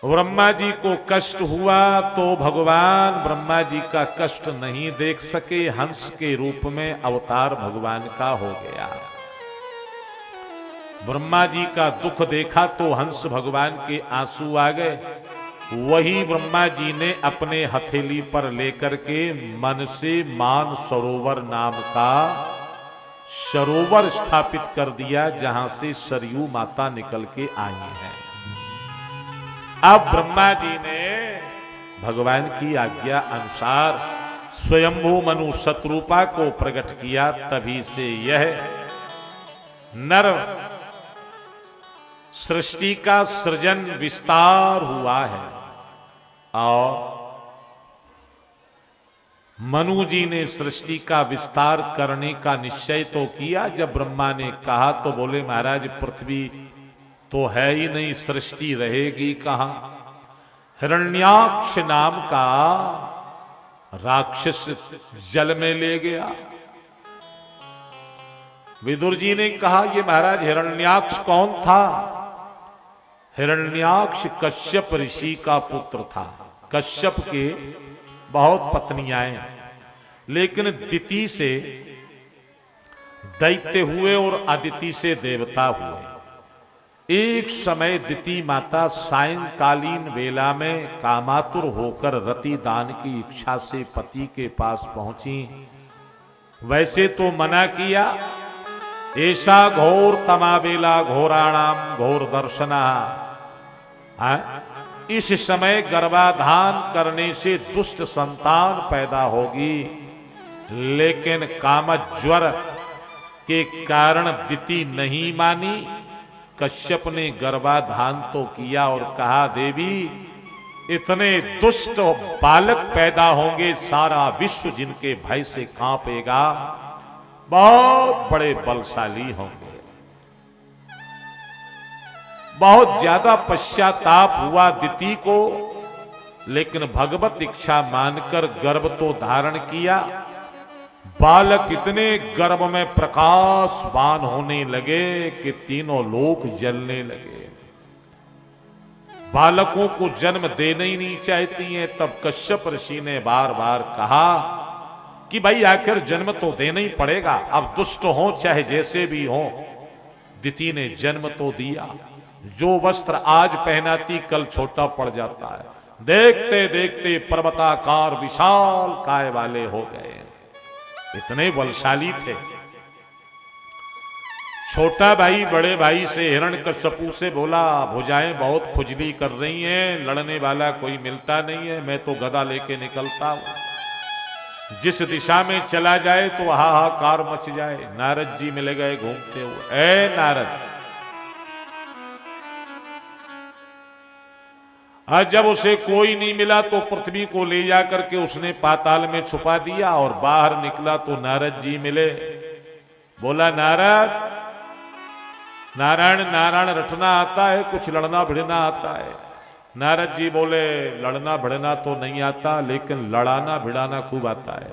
ब्रह्मा जी को कष्ट हुआ तो भगवान ब्रह्मा जी का कष्ट नहीं देख सके, हंस के रूप में अवतार भगवान का हो गया। ब्रह्मा जी का दुख देखा तो हंस भगवान के आंसू आ गए। वही ब्रह्मा जी ने अपने हथेली पर लेकर के मन से मान सरोवर नाम का सरोवर स्थापित कर दिया, जहां से सरयू माता निकल के आई है। अब ब्रह्मा जी ने भगवान की आज्ञा अनुसार स्वयंभू मनु शत्रुपा को प्रकट किया। तभी से यह नर सृष्टि का सृजन विस्तार हुआ है। और मनु जी ने सृष्टि का विस्तार करने का निश्चय तो किया। जब ब्रह्मा ने कहा तो बोले महाराज पृथ्वी तो है ही नहीं, सृष्टि रहेगी कहां। हिरण्याक्ष नाम का राक्षस जल में ले गया। विदुर जी ने कहा ये महाराज हिरण्याक्ष कौन था। हिरण्याक्ष कश्यप ऋषि का पुत्र था। कश्यप के बहुत पत्नियां, लेकिन दिति से दैत्य हुए और अदिति से देवता हुए। एक समय दिति माता सायंकालीन वेला में कामातुर होकर रति दान की इच्छा से पति के पास पहुंची। वैसे तो मना किया, ऐसा घोर तमावेला घोराणाम घोर दर्शना। इस समय गर्भाधान करने से दुष्ट संतान पैदा होगी, लेकिन कामज्वर के कारण दिति नहीं मानी। कश्यप ने गर्भाधान तो किया और कहा देवी इतने दुष्ट बालक पैदा होंगे, सारा विश्व जिनके भय से कांपेगा, बहुत बड़े बलशाली होंगे। बहुत ज्यादा पश्चाताप हुआ दिति को, लेकिन भगवत इच्छा मानकर गर्भ तो धारण किया। बालक इतने गर्भ में प्रकाशवान होने लगे कि तीनों लोक जलने लगे। बालकों को जन्म देना ही नहीं चाहती हैं। तब कश्यप ऋषि ने बार बार कहा कि भाई आखिर जन्म तो देना ही पड़ेगा, अब दुष्ट हो चाहे जैसे भी हो। दिति ने जन्म तो दिया। जो वस्त्र आज पहनाती कल छोटा पड़ जाता है। देखते देखते पर्वताकार विशाल काय वाले हो गए। इतने बलशाली थे। छोटा भाई बड़े भाई से हिरण्यकश्यपु से बोला भुजाएं बहुत खुजली कर रही हैं, लड़ने वाला कोई मिलता नहीं है, मैं तो गदा लेके निकलता हूं। जिस दिशा में चला जाए तो हाहाकार मच जाए। नारद जी मिल गए घूमते हुए। ए नारद, आज जब उसे कोई नहीं मिला तो पृथ्वी को ले जाकर के उसने पाताल में छुपा दिया और बाहर निकला तो नारद जी मिले। बोला नारद, नारायण नारायण रटना आता है, कुछ लड़ना भिड़ना आता है। नारद जी बोले लड़ना भिड़ना तो नहीं आता, लेकिन लड़ाना भिड़ाना खूब आता है।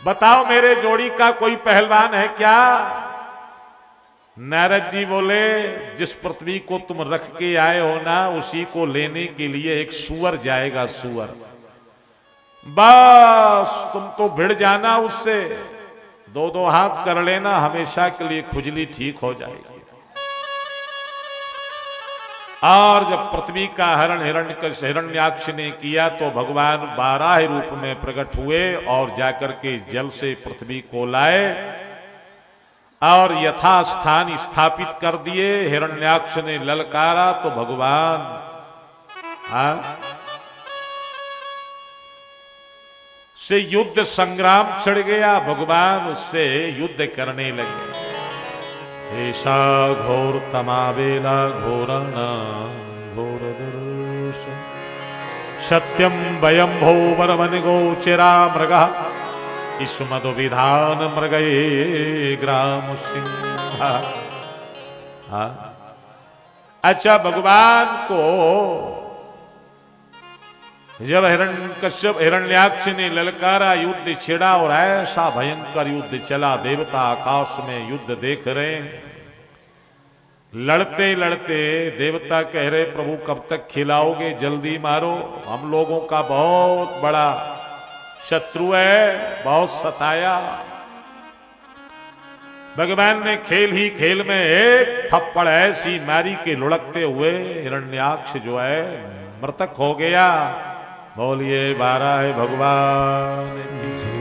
बताओ मेरे जोड़ी का कोई पहलवान है क्या। नारद जी बोले जिस पृथ्वी को तुम रख के आए हो ना, उसी को लेने के लिए एक सुअर जाएगा। सुअर, बस तुम तो भिड़ जाना उससे, दो दो हाथ कर लेना, हमेशा के लिए खुजली ठीक हो जाएगी। और जब पृथ्वी का हरण हिरण्याक्ष ने किया तो भगवान 12 रूप में प्रकट हुए और जाकर के जल से पृथ्वी को लाए और यथास्थान स्थापित कर दिए। हिरण्याक्ष ने ललकारा तो भगवान से युद्ध संग्राम छिड़ गया। भगवान उससे युद्ध करने लगे। ऐसा घोर तमावेला घोराना घोर दर्शन सत्यम वयम भो वरमन गोचरा मृगा इसमद विधान मृगये ग्राम सिंह। अच्छा, भगवान को जब हिरण्याक्ष ने ललकारा, युद्ध छिड़ा और ऐसा भयंकर युद्ध चला। देवता आकाश में युद्ध देख रहे हैं। लड़ते लड़ते देवता कह रहे प्रभु कब तक खिलाओगे, जल्दी मारो, हम लोगों का बहुत बड़ा शत्रु है, बहुत सताया। भगवान ने खेल ही खेल में एक थप्पड़ ऐसी मारी के लुढ़कते हुए हिरण्याक्ष जो है मृतक हो गया। बोलिए 12 है भगवान की।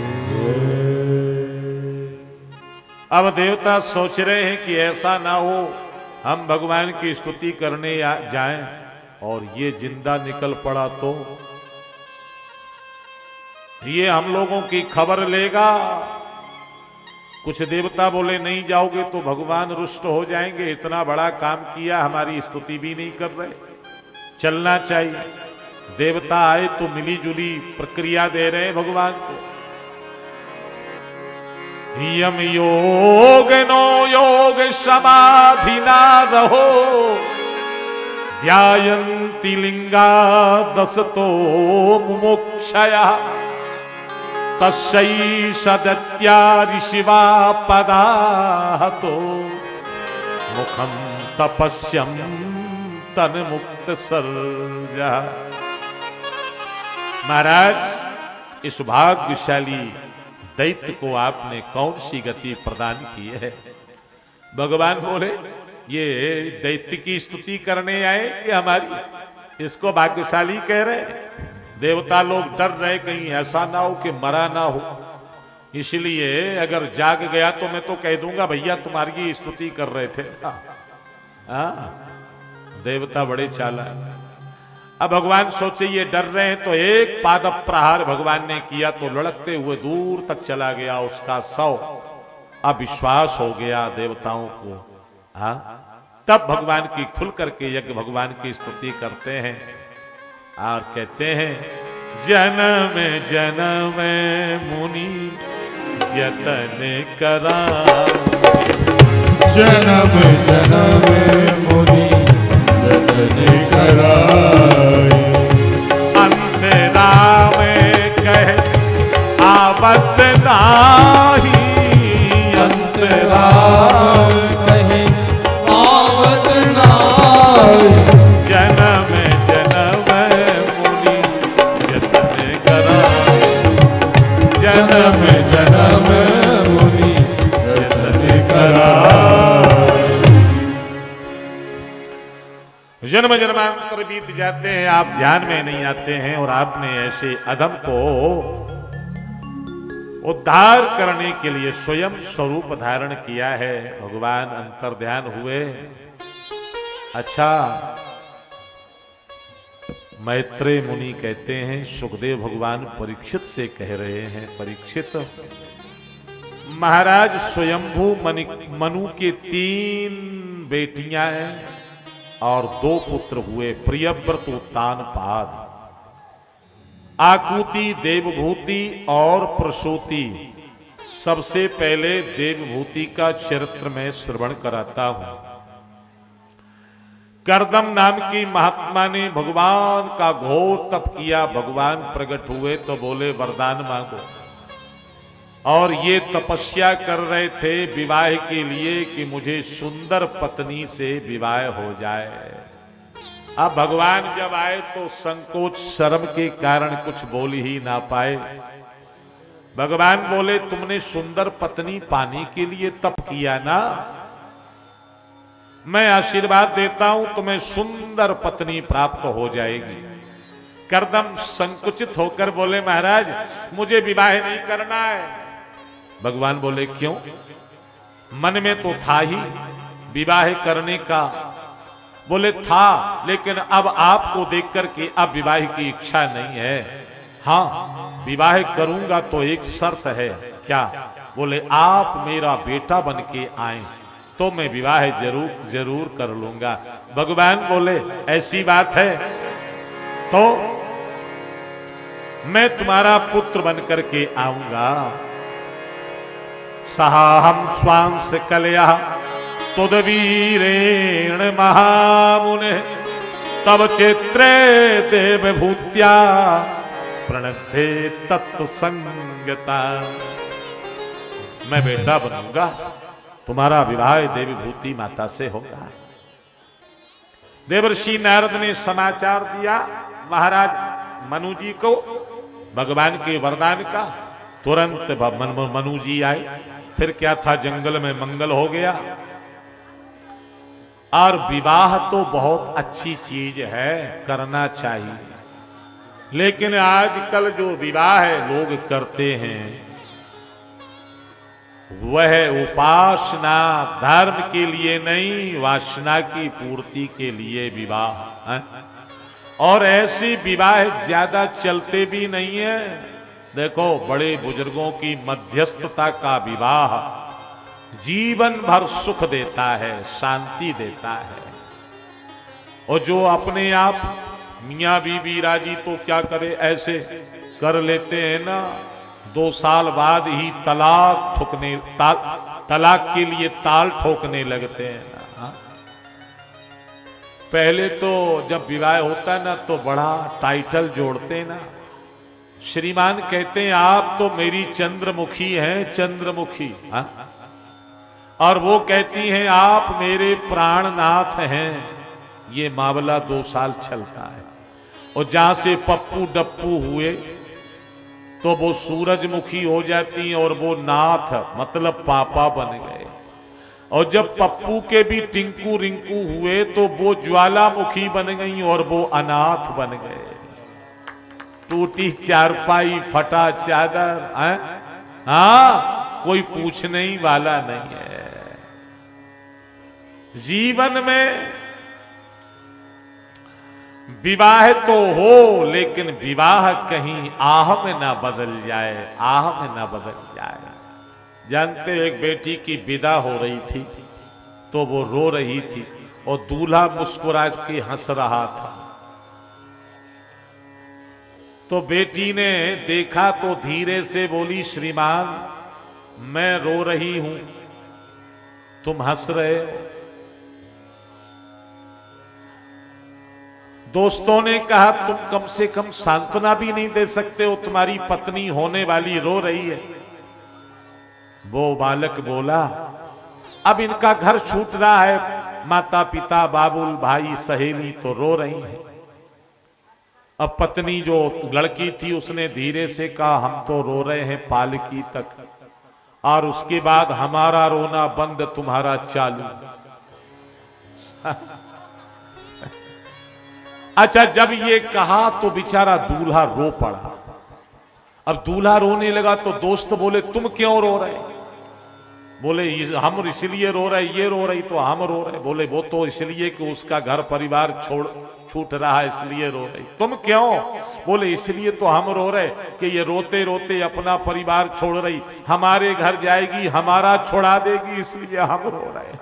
अब देवता सोच रहे हैं कि ऐसा ना हो हम भगवान की स्तुति करने जाएं और ये जिंदा निकल पड़ा तो ये हम लोगों की खबर लेगा। कुछ देवता बोले नहीं जाओगे तो भगवान रुष्ट हो जाएंगे, इतना बड़ा काम किया, हमारी स्तुति भी नहीं कर रहे, चलना चाहिए। देवता आए तो मिली जुली प्रक्रिया दे रहे हैं भगवान को। यम योग नो योग समाधि ना रहो, ध्यायन्ति लिंगा दसतो मुमुक्षया, तस्यै सदत्या ऋषिवा पदाहतो, मुखम तपस्यम तन मुक्त सर्जा। महाराज इस भाग्यशाली दैत्य को आपने कौन सी गति प्रदान की है? भगवान बोले ये दैत्य की स्तुति करने आए कि हमारी? इसको भाग्यशाली कह रहे। देवता लोग डर रहे कहीं ऐसा ना हो कि मरा ना हो, इसलिए अगर जाग गया तो मैं तो कह दूंगा भैया तुम्हारी स्तुति कर रहे थे। देवता बड़े चालाक। अब भगवान सोचे ये डर रहे हैं तो एक पाद प्रहार भगवान ने किया तो लुढ़कते हुए दूर तक चला गया उसका शव। अब विश्वास हो गया देवताओं को। तब भगवान की खुल करके यज्ञ भगवान की स्तुति करते हैं और कहते हैं जन्म जन्म मुनि यतन करा, जन्म जन्म मुनि यतन कराए, अंतरा में कहे आवत नाही, अंतरा कहे आवत नाहि, जन्म जन्म मुनि यतन कराए, जन्म जन्म मुनि यतन कराए। जन्म जन्मांतर बीत जाते हैं, आप ध्यान में नहीं आते हैं और आपने ऐसे अधम को उद्धार करने के लिए स्वयं स्वरूप धारण किया है। भगवान अंतर ध्यान हुए। अच्छा, मैत्रेय मुनि कहते हैं सुखदेव भगवान परीक्षित से कह रहे हैं परीक्षित महाराज स्वयंभू मनु के 3 बेटियां हैं और 2 पुत्र हुए, प्रियव्रत उत्तानपाद, आकुति, देवभूति और प्रसूति। सबसे पहले देवभूति का चरित्र में श्रवण कराता हूं। कर्दम नाम की महात्मा ने भगवान का घोर तप किया, भगवान प्रकट हुए तो बोले वरदान मांगो, और ये तपस्या कर रहे थे विवाह के लिए कि मुझे सुंदर पत्नी से विवाह हो जाए। अब भगवान जब आए तो संकोच शर्म के कारण कुछ बोल ही ना पाए। भगवान बोले तुमने सुंदर पत्नी पाने के लिए तप किया ना, मैं आशीर्वाद देता हूं तुम्हें सुंदर पत्नी प्राप्त हो जाएगी। कर्दम संकुचित होकर बोले महाराज मुझे विवाह नहीं करना है। भगवान बोले क्यों? मन में तो था ही विवाह करने का। बोले था, लेकिन अब आपको देख करके अब विवाह की इच्छा नहीं है। हाँ विवाह करूंगा तो एक शर्त है। क्या? बोले आप मेरा बेटा बन के आए तो मैं विवाह जरूर कर लूंगा। भगवान बोले ऐसी बात है तो मैं तुम्हारा पुत्र बन करके आऊंगा। सहाहम स्वांस कलया तुदवीरेण महामुने तब चित्रे देवभूत्या प्रणद्धे तत्व संगता। मैं बेटा बनूंगा, तुम्हारा विवाह देवभूति माता से होगा। देवर्षि नारद ने समाचार दिया महाराज मनु जी को भगवान के वरदान का। तुरंत मनु जी आए। फिर क्या था, जंगल में मंगल हो गया। और विवाह तो बहुत अच्छी चीज है, करना चाहिए, लेकिन आजकल जो विवाह है लोग करते हैं वह उपासना धर्म के लिए नहीं, वासना की पूर्ति के लिए विवाह है। और ऐसे विवाह ज्यादा चलते भी नहीं है। देखो बड़े बुजुर्गों की मध्यस्थता का विवाह जीवन भर सुख देता है, शांति देता है। और जो अपने आप मियाँ बीवी राजी तो क्या करे, ऐसे कर लेते हैं ना, 2 साल बाद ही तलाक के लिए ताल ठोकने लगते हैं ना। हाँ? पहले तो जब विवाह होता है ना तो बड़ा टाइटल जोड़ते ना। श्रीमान कहते हैं आप तो मेरी चंद्रमुखी हैं, चंद्रमुखी। हाँ? और वो कहती हैं आप मेरे प्राणनाथ हैं। ये मामला 2 साल चलता है। और जहां से पप्पू डप्पू हुए तो वो सूरजमुखी हो जाती हैं और वो नाथ मतलब पापा बन गए। और जब पप्पू के भी टिंकू रिंकू हुए तो वो ज्वालामुखी बन गई और वो अनाथ बन गए। टूटी चारपाई, फटा चादर, हाँ कोई पूछने ही वाला नहीं है। जीवन में विवाह तो हो, लेकिन विवाह कहीं आह में ना बदल जाए, आह में ना बदल जाए। जानते एक बेटी की विदा हो रही थी तो वो रो रही थी और दूल्हा मुस्कुरा के हंस रहा था। तो बेटी ने देखा तो धीरे से बोली, श्रीमान मैं रो रही हूं, तुम हंस रहे हो। दोस्तों ने कहा तुम कम से कम सांत्वना भी नहीं दे सकते हो, तुम्हारी पत्नी होने वाली रो रही है। वो बालक बोला, अब इनका घर छूट रहा है, माता पिता बाबुल भाई सहेली तो रो रही है। अब पत्नी जो लड़की थी उसने धीरे से कहा, हम तो रो रहे हैं पालकी तक, और उसके बाद हमारा रोना बंद तुम्हारा चालू। अच्छा जब ये कहा तो बेचारा दूल्हा रो पड़ा। अब दूल्हा रोने लगा तो दोस्त बोले तुम क्यों रो रहे? बोले हम इसलिए रो रहे, ये रो रही तो हम रो रहे। बोले वो तो इसलिए कि उसका घर परिवार छूट रहा है इसलिए रो रही। तुम क्यों? बोले इसलिए तो हम रो रहे कि ये रोते रोते अपना परिवार छोड़ रही, हमारे घर जाएगी हमारा छोड़ा देगी, इसलिए हम रो रहे।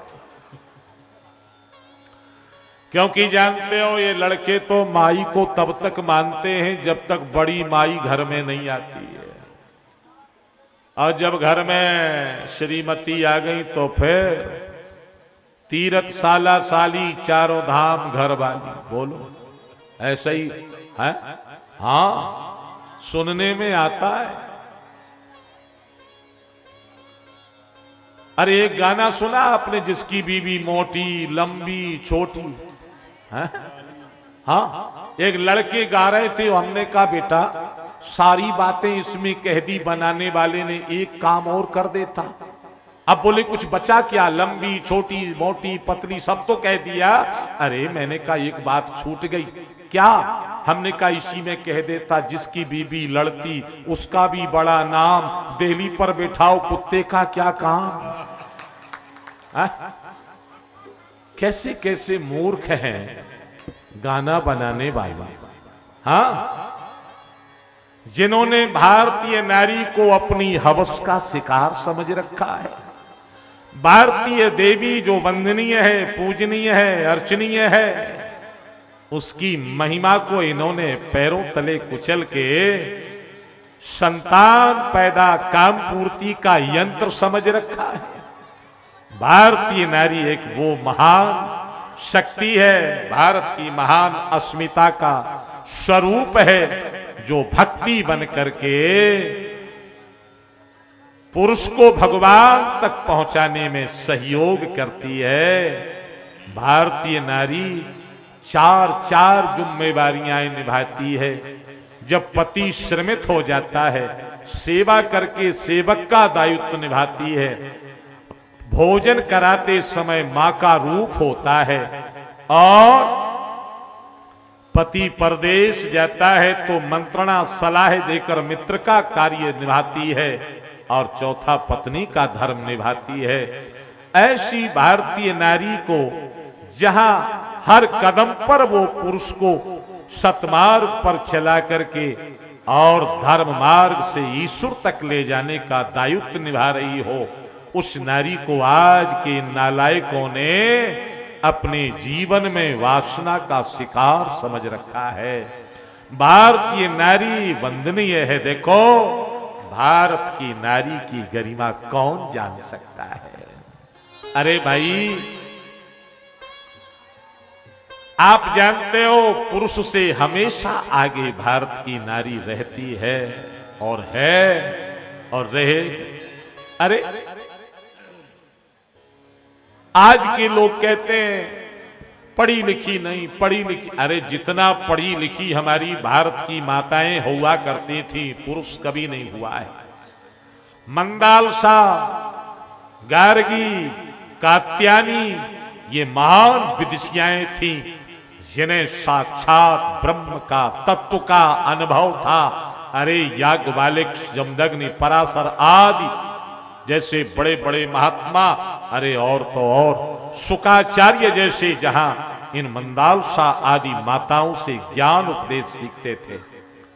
क्योंकि जानते हो ये लड़के तो माई को तब तक मानते हैं जब तक बड़ी माई घर में नहीं आती है, और जब घर में श्रीमती आ गई तो फिर तीरथ साला साली चारों धाम घर वाली। बोलो ऐसा ही है? हाँ सुनने में आता है। अरे एक गाना सुना आपने, जिसकी बीवी मोटी लंबी छोटी। हाँ एक लड़के गा रहे थे, हमने कहा बेटा सारी बातें इसमें कह दी, बनाने वाले ने एक काम और कर देता। अब बोले कुछ बचा क्या? लंबी छोटी मोटी पतली सब तो कह दिया। अरे मैंने कहा एक बात छूट गई। क्या? हमने कहा इसी में कह देता, जिसकी बीबी लड़ती उसका भी बड़ा नाम, देहली पर बैठाओ कुत्ते का क्या काम। कैसे कैसे मूर्ख हैं गाना बनाने वाले। हाँ जिन्होंने भारतीय नारी को अपनी हवस का शिकार समझ रखा है। भारतीय देवी जो वंदनीय है, पूजनीय है, अर्चनीय है, उसकी महिमा को इन्होंने पैरों तले कुचल के संतान पैदा काम पूर्ति का यंत्र समझ रखा है। भारतीय नारी एक वो महान शक्ति है, भारत की महान अस्मिता का स्वरूप है, जो भक्ति बन करके पुरुष को भगवान तक पहुंचाने में सहयोग करती है। भारतीय नारी चार चार जिम्मेवारियां निभाती है। जब पति श्रमित हो जाता है, सेवा करके सेवक का दायित्व निभाती है। भोजन कराते समय मां का रूप होता है, और पति परदेश जाता है तो मंत्रणा सलाह देकर मित्र का कार्य निभाती है, और चौथा पत्नी का धर्म निभाती है। ऐसी भारतीय नारी को जहां हर कदम पर वो पुरुष को सतमार्ग पर चला करके और धर्म मार्ग से ईश्वर तक ले जाने का दायित्व निभा रही हो, उस नारी को आज के नालायकों ने अपने जीवन में वासना का शिकार समझ रखा है। भारतीय नारी वंदनीय है। देखो, भारत की नारी की गरिमा कौन जान सकता है। अरे भाई, आप जानते हो पुरुष से हमेशा आगे भारत की नारी रहती है और रहे। अरे आज के लोग कहते हैं पढ़ी लिखी नहीं, पढ़ी लिखी। अरे जितना पढ़ी लिखी हमारी भारत की माताएं हुआ करती थी, पुरुष कभी नहीं हुआ है। मंदालसा, गार्गी, कात्यायनी, ये महान विदुषियाएं थी जिन्हें साक्षात ब्रह्म का तत्व का अनुभव था। अरे याज्ञवल्क्य, जमदग्नि, पराशर आदि जैसे बड़े बड़े महात्मा, अरे और तो और शुकाचार्य जैसे जहां इन मंदालसा आदि माताओं से ज्ञान उपदेश सीखते थे।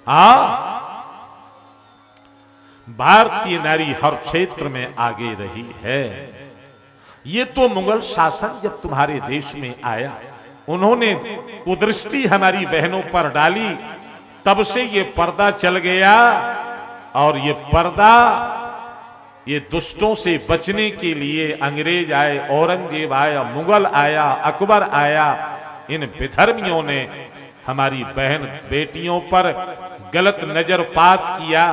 हाँ, भारतीय नारी हर क्षेत्र में आगे रही है। ये तो मुगल शासन जब तुम्हारे देश में आया, उन्होंने कुदृष्टि हमारी बहनों पर डाली, तब से ये पर्दा चल गया। और ये पर्दा, ये दुष्टों से बचने के लिए अंग्रेज आए, औरंगजेब आया, मुगल आया, अकबर आया, इन विधर्मियों ने हमारी बहन बेटियों पर गलत नजरपात किया।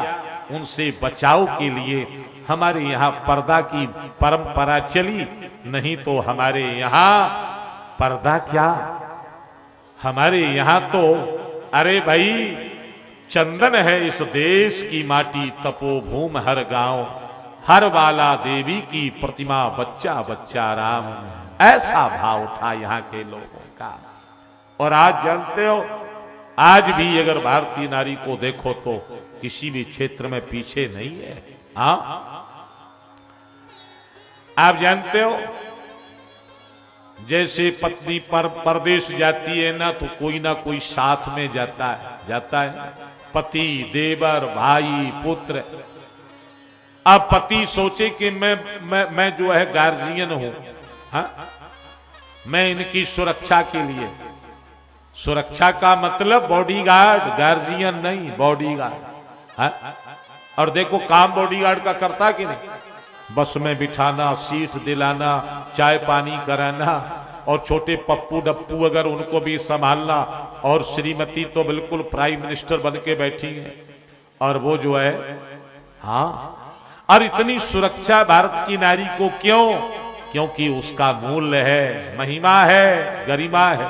उनसे बचाव के लिए हमारे यहाँ पर्दा की परंपरा चली। नहीं तो हमारे यहाँ पर्दा क्या, हमारे यहाँ तो अरे भाई चंदन है इस देश की माटी, तपोभूम हर गांव, हर वाला देवी की प्रतिमा, बच्चा बच्चा राम। ऐसा भाव था यहाँ के लोगों का। और आज जानते हो, आज भी अगर भारतीय नारी को देखो तो किसी भी क्षेत्र में पीछे नहीं है। हाँ, आप जानते हो, जैसे पत्नी पर परदेश जाती है ना, तो कोई ना कोई साथ में जाता है पति, देवर, भाई, पुत्र। अब पति सोचे कि मैं जो है गार्जियन हूं, हाँ? मैं इनकी सुरक्षा के लिए, सुरक्षा का मतलब बॉडीगार्ड, गार्जियन नहीं, बॉडीगार्ड। हाँ? और देखो काम बॉडीगार्ड का करता कि नहीं, बस में बिठाना, सीट दिलाना, चाय पानी कराना, और छोटे पप्पू डप्पू अगर उनको भी संभालना, और श्रीमती तो बिल्कुल प्राइम मिनिस्टर बन के बैठी है, और वो जो है, हाँ। और इतनी सुरक्षा भारत की नारी को क्यों? क्योंकि उसका मूल्य है, महिमा है, गरिमा है।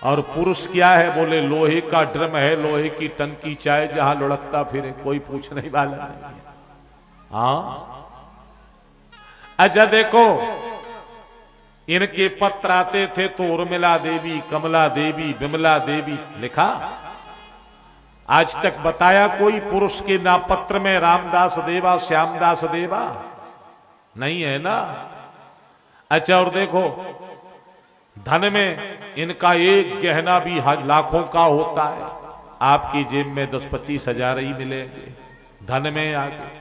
और पुरुष क्या है? बोले लोहे का ड्रम है, लोहे की टंकी, चाहे जहां लुढ़कता फिरे, कोई पूछने वाला नहीं है। हाँ, अच्छा देखो, इनके पत्र आते थे तो उर्मिला देवी, कमला देवी, विमला देवी लिखा। आज तक बताया कोई पुरुष के ना पत्र में रामदास देवा, श्यामदास देवा? नहीं है ना। अच्छा, और देखो धन में इनका एक गहना भी लाखों का होता है, आपकी जेब में 10-25 हजार ही मिलेंगे धन में आगे।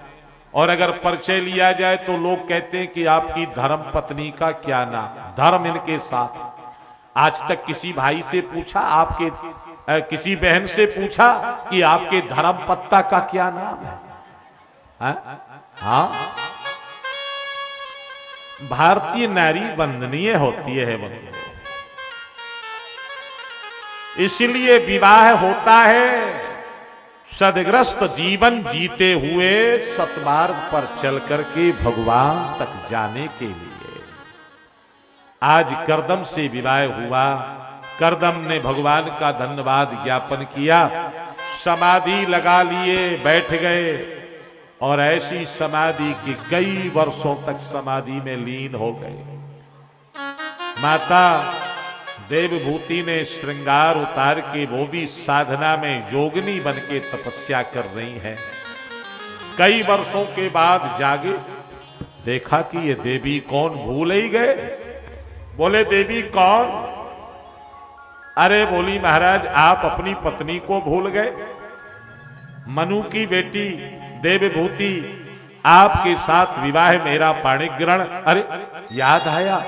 और अगर परिचय लिया जाए तो लोग कहते हैं कि आपकी धर्म पत्नी का क्या नाम, धर्म इनके साथ। आज तक किसी भाई से पूछा, आपके किसी बहन से पूछा कि आपके धर्म पत्ता का क्या नाम है? हाँ, भारतीय नारी वंदनीय होती है, वंदनीय। इसलिए विवाह होता है सदग्रस्त जीवन जीते हुए सतमार्ग पर चल करके भगवान तक जाने के लिए। आज करदम से विवाह हुआ। करदम ने भगवान का धन्यवाद ज्ञापन किया, समाधि लगा लिए, बैठ गए और ऐसी समाधि की कई वर्षों तक समाधि में लीन हो गए। माता देवभूति ने श्रृंगार उतार के वो भी साधना में योगिनी बन के तपस्या कर रही हैं। कई वर्षों के बाद जागे, देखा कि ये देवी कौन, भूल ही गए। बोले देवी कौन? अरे बोली महाराज आप अपनी पत्नी को भूल गए। मनु की बेटी देवभूति आपके साथ विवाह मेरा पाणिग्रहण, अरे याद आया,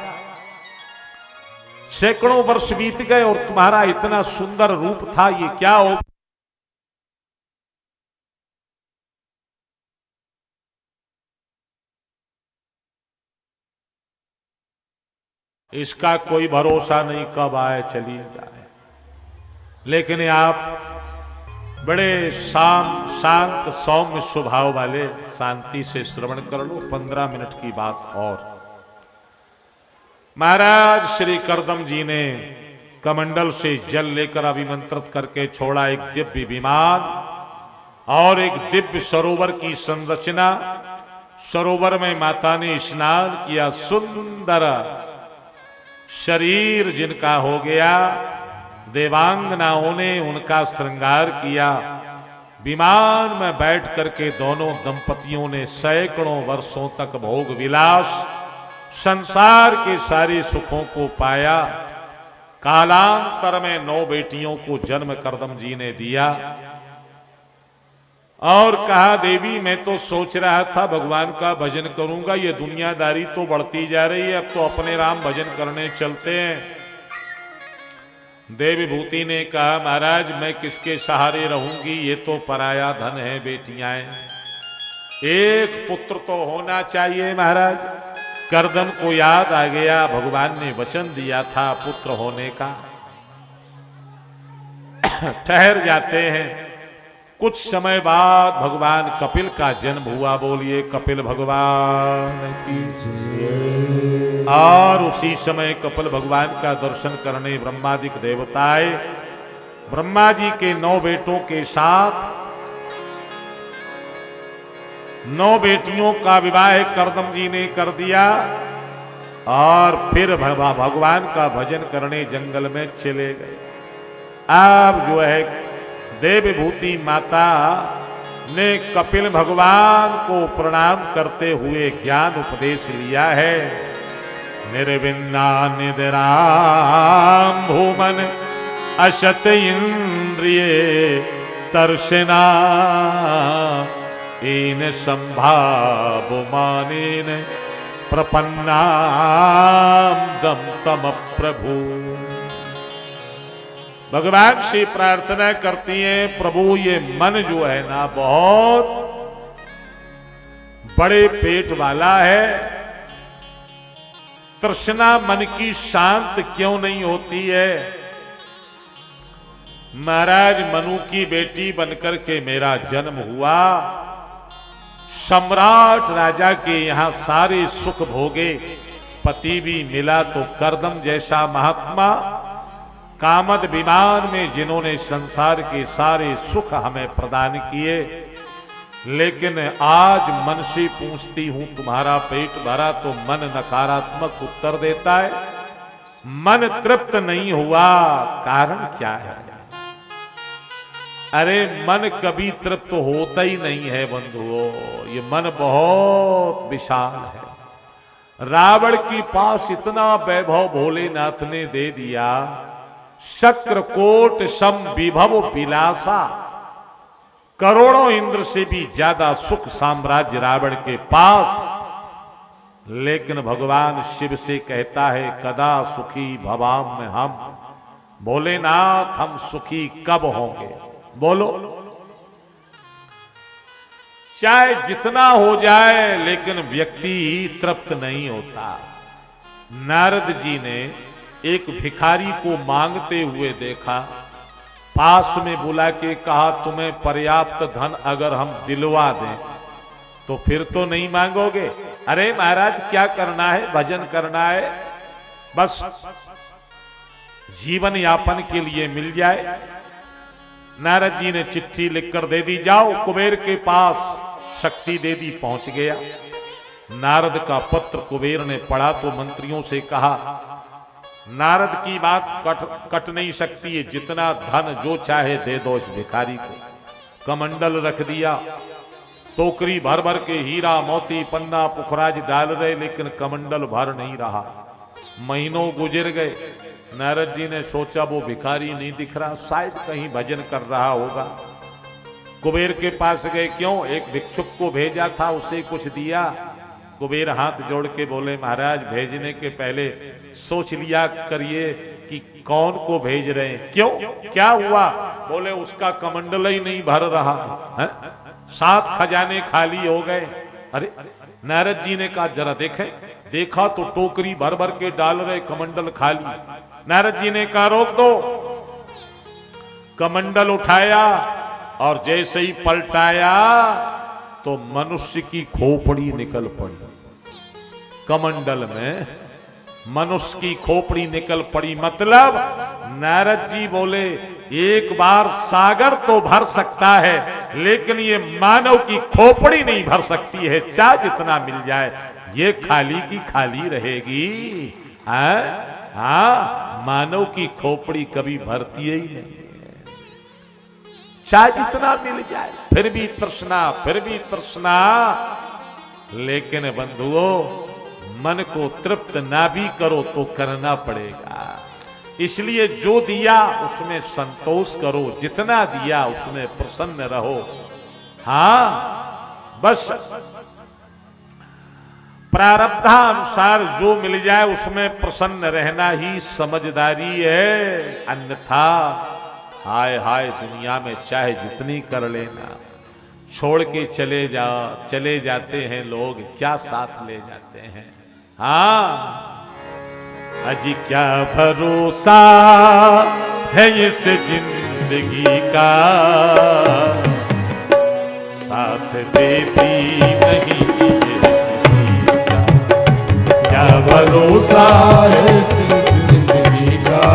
सैकड़ों वर्ष बीत गए और तुम्हारा इतना सुंदर रूप था, ये क्या हो? इसका कोई भरोसा नहीं कब आए चली जाए। लेकिन आप बड़े शांत सौम्य स्वभाव वाले, शांति से श्रवण कर लो। 15 मिनट की बात और। महाराज श्री करदम जी ने कमंडल से जल लेकर अभिमंत्रित करके छोड़ा एक दिव्य विमान और एक दिव्य सरोवर की संरचना। सरोवर में माता ने स्नान किया, सुंदर शरीर जिनका हो गया, देवांगनाओं ने उनका श्रृंगार किया। विमान में बैठ करके दोनों दंपतियों ने सैकड़ों वर्षों तक भोग विलास, संसार के सारे सुखों को पाया। कालांतर में 9 बेटियों को जन्म करदम जी ने दिया और कहा देवी मैं तो सोच रहा था भगवान का भजन करूंगा, ये दुनियादारी तो बढ़ती जा रही है, अब तो अपने राम भजन करने चलते हैं। देवभूति ने कहा महाराज मैं किसके सहारे रहूंगी, ये तो पराया धन है, बेटियां हैं, एक पुत्र तो होना चाहिए। महाराज करदम को याद आ गया, भगवान ने वचन दिया था पुत्र होने का। ठहर जाते हैं। कुछ समय बाद भगवान कपिल का जन्म हुआ। बोलिए कपिल भगवान की जय। और उसी समय कपिल भगवान का दर्शन करने ब्रह्मादिक देवता आए। ब्रह्मा जी के 9 बेटों के साथ 9 बेटियों का विवाह करदम जी ने कर दिया और फिर भगवान का भजन करने जंगल में चले गए। अब जो है देवभूति माता ने कपिल भगवान को प्रणाम करते हुए ज्ञान उपदेश लिया है। निर्विन्ना निद्राम भूमन अशत इंद्रिये तर्शना इन संभाव मानेन प्रपन्नाम दम तम प्रभु। भगवान से प्रार्थना करती हैं प्रभु ये मन जो है ना बहुत बड़े पेट वाला है, तृष्णा मन की शांत क्यों नहीं होती है। महाराज मनु की बेटी बनकर के मेरा जन्म हुआ, सम्राट राजा के यहां सारे सुख भोगे, पति भी मिला तो करदम जैसा महात्मा, कामद विमान में जिन्होंने संसार के सारे सुख हमें प्रदान किए। लेकिन आज मन से पूछती हूं तुम्हारा पेट भरा, तो मन नकारात्मक उत्तर देता है, मन तृप्त नहीं हुआ, कारण क्या है? अरे मन कभी तृप्त होता ही नहीं है बंधुओं, ये मन बहुत विशाल है। रावण के पास इतना वैभव भोलेनाथ ने दे दिया, शक्रकोट सम विभव विलासा, करोड़ों इंद्र से भी ज्यादा सुख साम्राज्य रावण के पास। लेकिन भगवान शिव से कहता है कदा सुखी भवाम में हम, भोलेनाथ हम सुखी कब होंगे? बोलो। चाहे जितना हो जाए लेकिन व्यक्ति तृप्त नहीं होता। नारद जी ने एक भिखारी को मांगते हुए देखा, पास में बुला के कहा तुम्हें पर्याप्त धन अगर हम दिलवा दें तो फिर तो नहीं मांगोगे? अरे महाराज क्या करना है? भजन करना है। बस जीवन यापन के लिए मिल जाए। नारद जी ने चिट्ठी लिखकर दे दी, जाओ कुबेर के पास। शक्ति दे दी, पहुंच गया। नारद का पत्र कुबेर ने पढ़ा तो मंत्रियों से कहा, नारद की बात कट नहीं सकती है, जितना धन जो चाहे दे दो इस भिखारी को। कमंडल रख दिया, टोकरी भर भर के हीरा मोती पन्ना पुखराज डाल रहे, लेकिन कमंडल भर नहीं रहा। महीनों गुजर गए। नारद जी ने सोचा वो भिखारी नहीं दिख रहा, शायद कहीं भजन कर रहा होगा। कुबेर के पास गए, क्यों? एक भिक्षुक को भेजा था, उसे कुछ दिया। कुबेर हाथ जोड़ के बोले, महाराज भेजने के पहले सोच लिया करिए कि कौन को भेज रहे हैं। क्यों, क्या हुआ? बोले उसका कमंडल ही नहीं भर रहा है, 7 खजाने खाली हो गए। अरे नारद जी ने कहा जरा देखें। देखा तो टोकरी भर भर के डाल रहे, कमंडल खाली। नारद जी ने कहा रोक दो। कमंडल उठाया और जैसे ही पलटाया तो मनुष्य की खोपड़ी निकल पड़ी। कमंडल में मनुष्य की खोपड़ी निकल पड़ी। मतलब नारद जी बोले, एक बार सागर तो भर सकता है, लेकिन ये मानव की खोपड़ी नहीं भर सकती है। चाहे जितना मिल जाए, ये खाली की खाली रहेगी। हाँ, मानव की खोपड़ी कभी भरती ही नहीं, चाहे जितना मिल जाए, फिर भी तृष्णा, फिर भी तृष्णा। लेकिन बंधुओं, मन को तृप्त ना भी करो तो करना पड़ेगा। इसलिए जो दिया उसमें संतोष करो, जितना दिया उसमें प्रसन्न रहो। हाँ, बस प्रारब्धानुसार जो मिल जाए उसमें प्रसन्न रहना ही समझदारी है। अन्यथा हाय हाय, दुनिया में चाहे जितनी कर लेना, छोड़ के चले जाते हैं लोग, क्या साथ ले जाते हैं। हाँ, अजी क्या भरोसा है इस जिंदगी का, साथ देती नहीं किसी का। क्या भरोसा है इस जिंदगी का,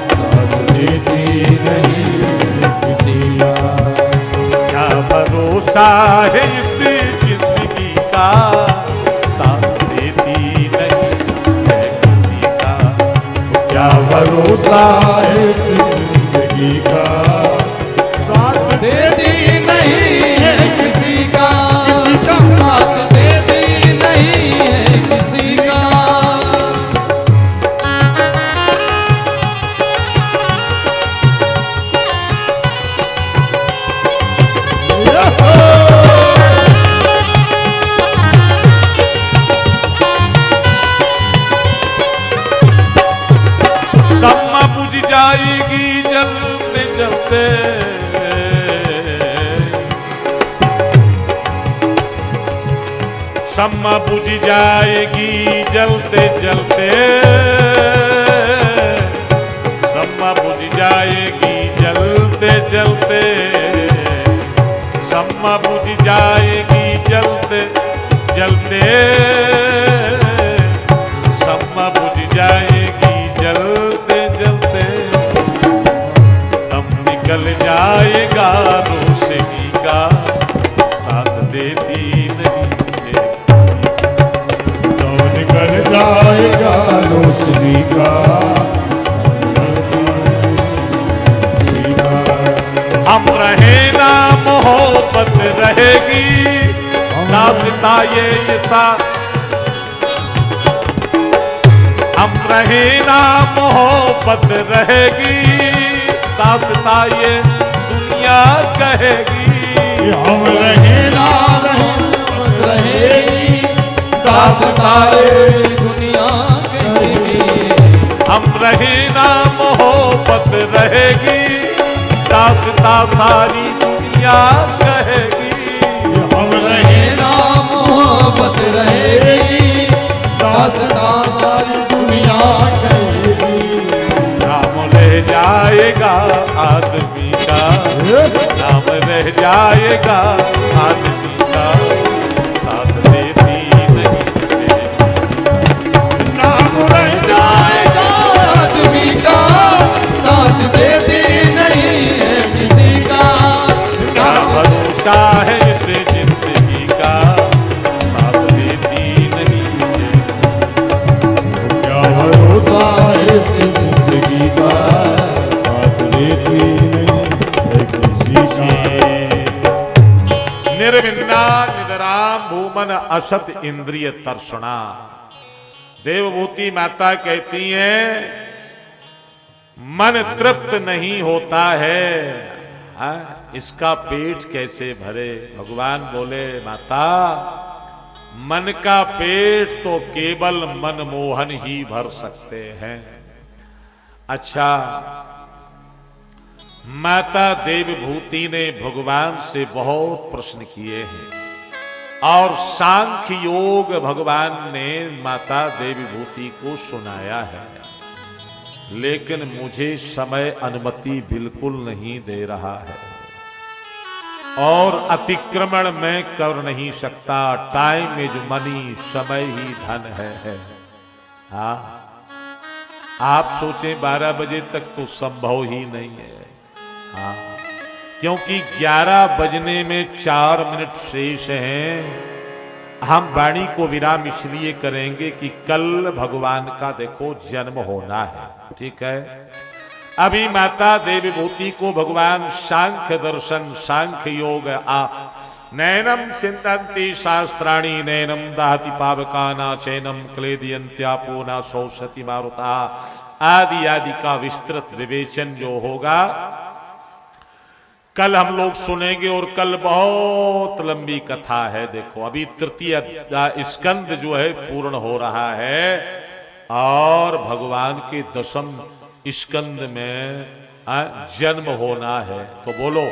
साथ देती नहीं किसी का। क्या भरोसा है इस जिंदगी का, साथ देती नहीं है किसी का। क्या भरोसा है इस जिंदगी का, साथ देती नहीं है किसी का, साथ देती नहीं है किसी का। सम्मा बुझ जाएगी जलते जलते, सम्मा बुझ जाएगी जलते जलते, सम्मा बुझ जाएगी जलते जलते, सम्मा बुझ जाएगी जलते जलते, सम्मा बुझ जाएगी जलते जलते, दम निकल जाएगा रोशनी का, साथ देती नहीं है किसी का। तो निकल जाएगा रोशनी का, किसी का। हम रहे ना मोहब्बत रहेगी, दास्तां ये साथ। हम रहे ना मोहब्बत रहेगी, दास्तां ये दुनिया कहेगी। हम रहे ना रहेगी, दास्तां ये दुनिया कहेगी। हम रहे ना मोहब्बत रहेगी, दास्तां सारी दुनिया कहेगी। हम रहे ना मोहब्बत रहेगी, दास्तां सारी दुनिया कहेगी। नाम रह जाएगा आदमी का, नाम रह जाएगा आदमी का, साथ देती नहीं है किसी का। नाम रह मन असत इंद्रिय तर्षणा। देवभूति माता कहती हैं मन तृप्त नहीं होता है, इसका पेट कैसे भरे। भगवान बोले माता मन का पेट तो केवल मनमोहन ही भर सकते हैं। अच्छा, माता देवभूति ने भगवान से बहुत प्रश्न किए हैं और सांख्य योग भगवान ने माता देवभूति को सुनाया है, लेकिन मुझे समय अनुमति बिल्कुल नहीं दे रहा है और अतिक्रमण मैं कर नहीं सकता। टाइम इज मनी, समय ही धन है। हाँ, आप सोचें 12 बजे तक तो संभव ही नहीं है। हाँ, क्योंकि 11 बजने में 4 मिनट शेष हैं। हम वाणी को विराम इसलिए करेंगे कि कल भगवान का देखो जन्म होना है, ठीक है। अभी माता देवभूति को भगवान सांख्य दर्शन, सांख्य योग नैनम चिंतन्ति शास्त्राणि नैनम दहति पावकाना चैनम क्लेदयन्त्यापो न शोषति मारुता आदि आदि का विस्तृत विवेचन जो होगा कल हम लोग सुनेंगे। और कल बहुत लंबी कथा है। देखो अभी तृतीय स्कंद जो है पूर्ण हो रहा है और भगवान के 10वें स्कंद में जन्म होना है। तो बोलो,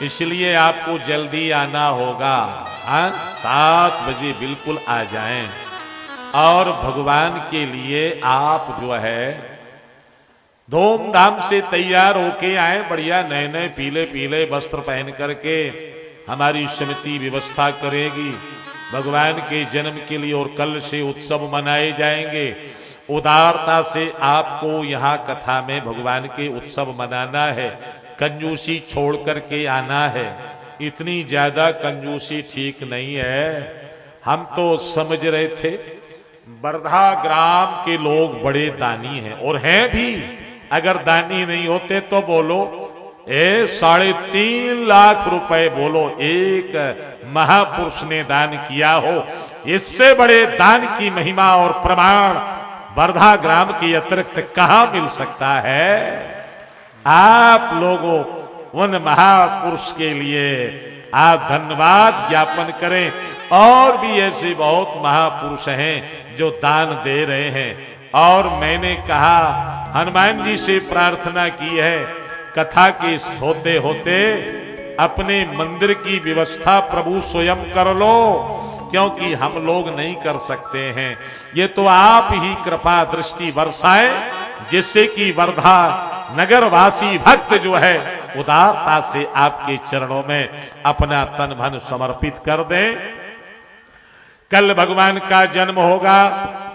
इसलिए आपको जल्दी आना होगा। 7 बजे बिल्कुल आ जाएं और भगवान के लिए आप जो है धूमधाम से तैयार होके आए। बढ़िया नए नए पीले पीले वस्त्र पहन करके हमारी समिति व्यवस्था करेगी भगवान के जन्म के लिए और कल से उत्सव मनाए जाएंगे। उदारता से आपको यहाँ कथा में भगवान के उत्सव मनाना है, कंजूसी छोड़ करके आना है। इतनी ज्यादा कंजूसी ठीक नहीं है। हम तो समझ रहे थे वर्धा ग्राम के लोग बड़े दानी हैं और हैं भी। अगर दानी नहीं होते तो बोलो 3.5 लाख रुपए बोलो एक महापुरुष ने दान किया हो। इससे बड़े दान की महिमा और प्रमाण वर्धा ग्राम के अतिरिक्त कहां मिल सकता है। आप लोगों उन महापुरुष के लिए आप धन्यवाद ज्ञापन करें। और भी ऐसे बहुत महापुरुष हैं जो दान दे रहे हैं। और मैंने कहा हनुमान जी से प्रार्थना की है कथा के होते होते अपने मंदिर की व्यवस्था प्रभु स्वयं कर लो, क्योंकि हम लोग नहीं कर सकते हैं। ये तो आप ही कृपा दृष्टि बरसाएं जिससे कि वर्धा नगरवासी भक्त जो है उदारता से आपके चरणों में अपना तन मन समर्पित कर दें। कल भगवान का जन्म होगा,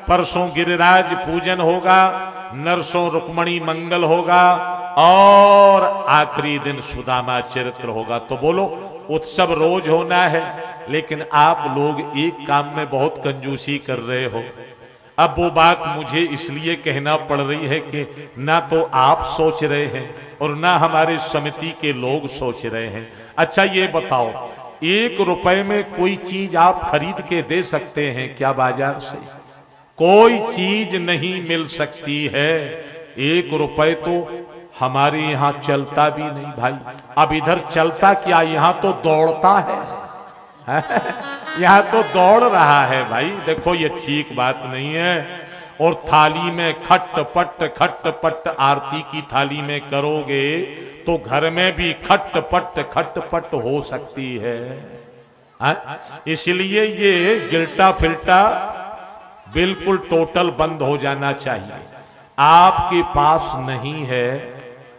परसों गिरिराज पूजन होगा, नरसों रुक्मणी मंगल होगा और आखिरी दिन सुदामा चरित्र होगा। तो बोलो उत्सव रोज होना है, लेकिन आप लोग एक काम में बहुत कंजूसी कर रहे हो। अब वो बात मुझे इसलिए कहना पड़ रही है कि ना तो आप सोच रहे हैं और ना हमारे समिति के लोग सोच रहे हैं। अच्छा ये बताओ, 1 रुपए में कोई चीज आप खरीद के दे सकते हैं क्या बाजार से? कोई चीज नहीं मिल सकती है। 1 रुपए तो हमारे यहाँ चलता भी नहीं भाई। अब इधर चलता क्या, यहाँ तो दौड़ता है। यहाँ तो दौड़ रहा है भाई। देखो ये ठीक बात नहीं है। और थाली में खटपट आरती की थाली में करोगे तो घर में भी खटपट हो सकती है। इसलिए ये गिल्टा फिल्टा बिल्कुल टोटल बंद हो जाना चाहिए। आपके पास नहीं है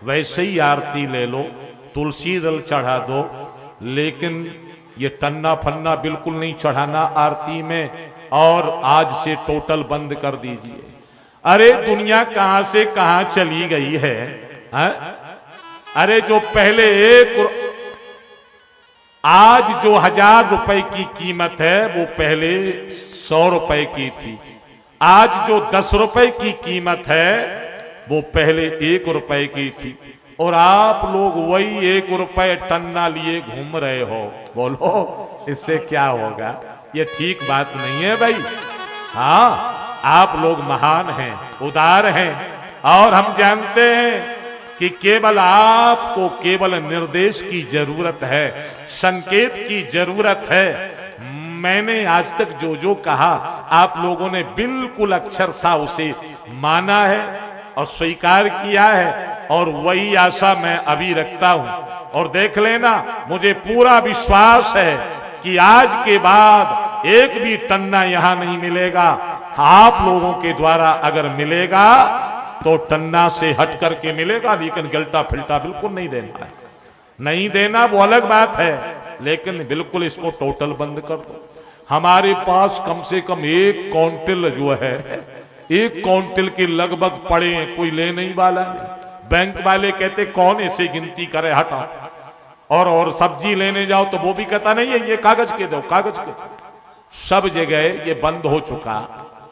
वैसे ही आरती ले लो, तुलसी दल चढ़ा दो, लेकिन ये टन्ना फन्ना बिल्कुल नहीं चढ़ाना आरती में। और आज से टोटल बंद कर दीजिए। अरे दुनिया कहां से कहां चली गई है, अरे जो पहले आज जो 1000 रुपए की कीमत है वो पहले 100 रुपए की थी। आज जो 10 रुपए की कीमत है वो पहले 1 रुपए की थी। और आप लोग वही 1 रुपए टन्ना लिए घूम रहे हो। बोलो इससे क्या होगा? ये ठीक बात नहीं है भाई। हाँ, आप लोग महान हैं, उदार हैं, और हम जानते हैं कि केवल आपको केवल निर्देश की जरूरत है, संकेत की जरूरत है। मैंने आज तक जो जो कहा आप लोगों ने बिल्कुल अक्षरशः उसे माना है और स्वीकार किया है, और वही आशा मैं अभी रखता हूं। और देख लेना, मुझे पूरा विश्वास है कि आज के बाद एक भी टन्ना यहां नहीं मिलेगा। आप लोगों के द्वारा अगर मिलेगा तो टन्ना से हट करके मिलेगा, लेकिन गलता फिल्टा बिल्कुल नहीं देना है। नहीं देना वो अलग बात है, लेकिन बिल्कुल इसको टोटल बंद कर दो। हमारे पास कम से कम 1 क्विंटल जो है, 1 क्विंटल के लगभग पड़े हैं, कोई ले नहीं वाला नहीं। बैंक वाले कहते कौन ऐसे गिनती करे, हटा। और सब्जी लेने जाओ तो वो भी कहता नहीं है, ये कागज के दो, कागज के दो। सब जगह ये बंद हो चुका।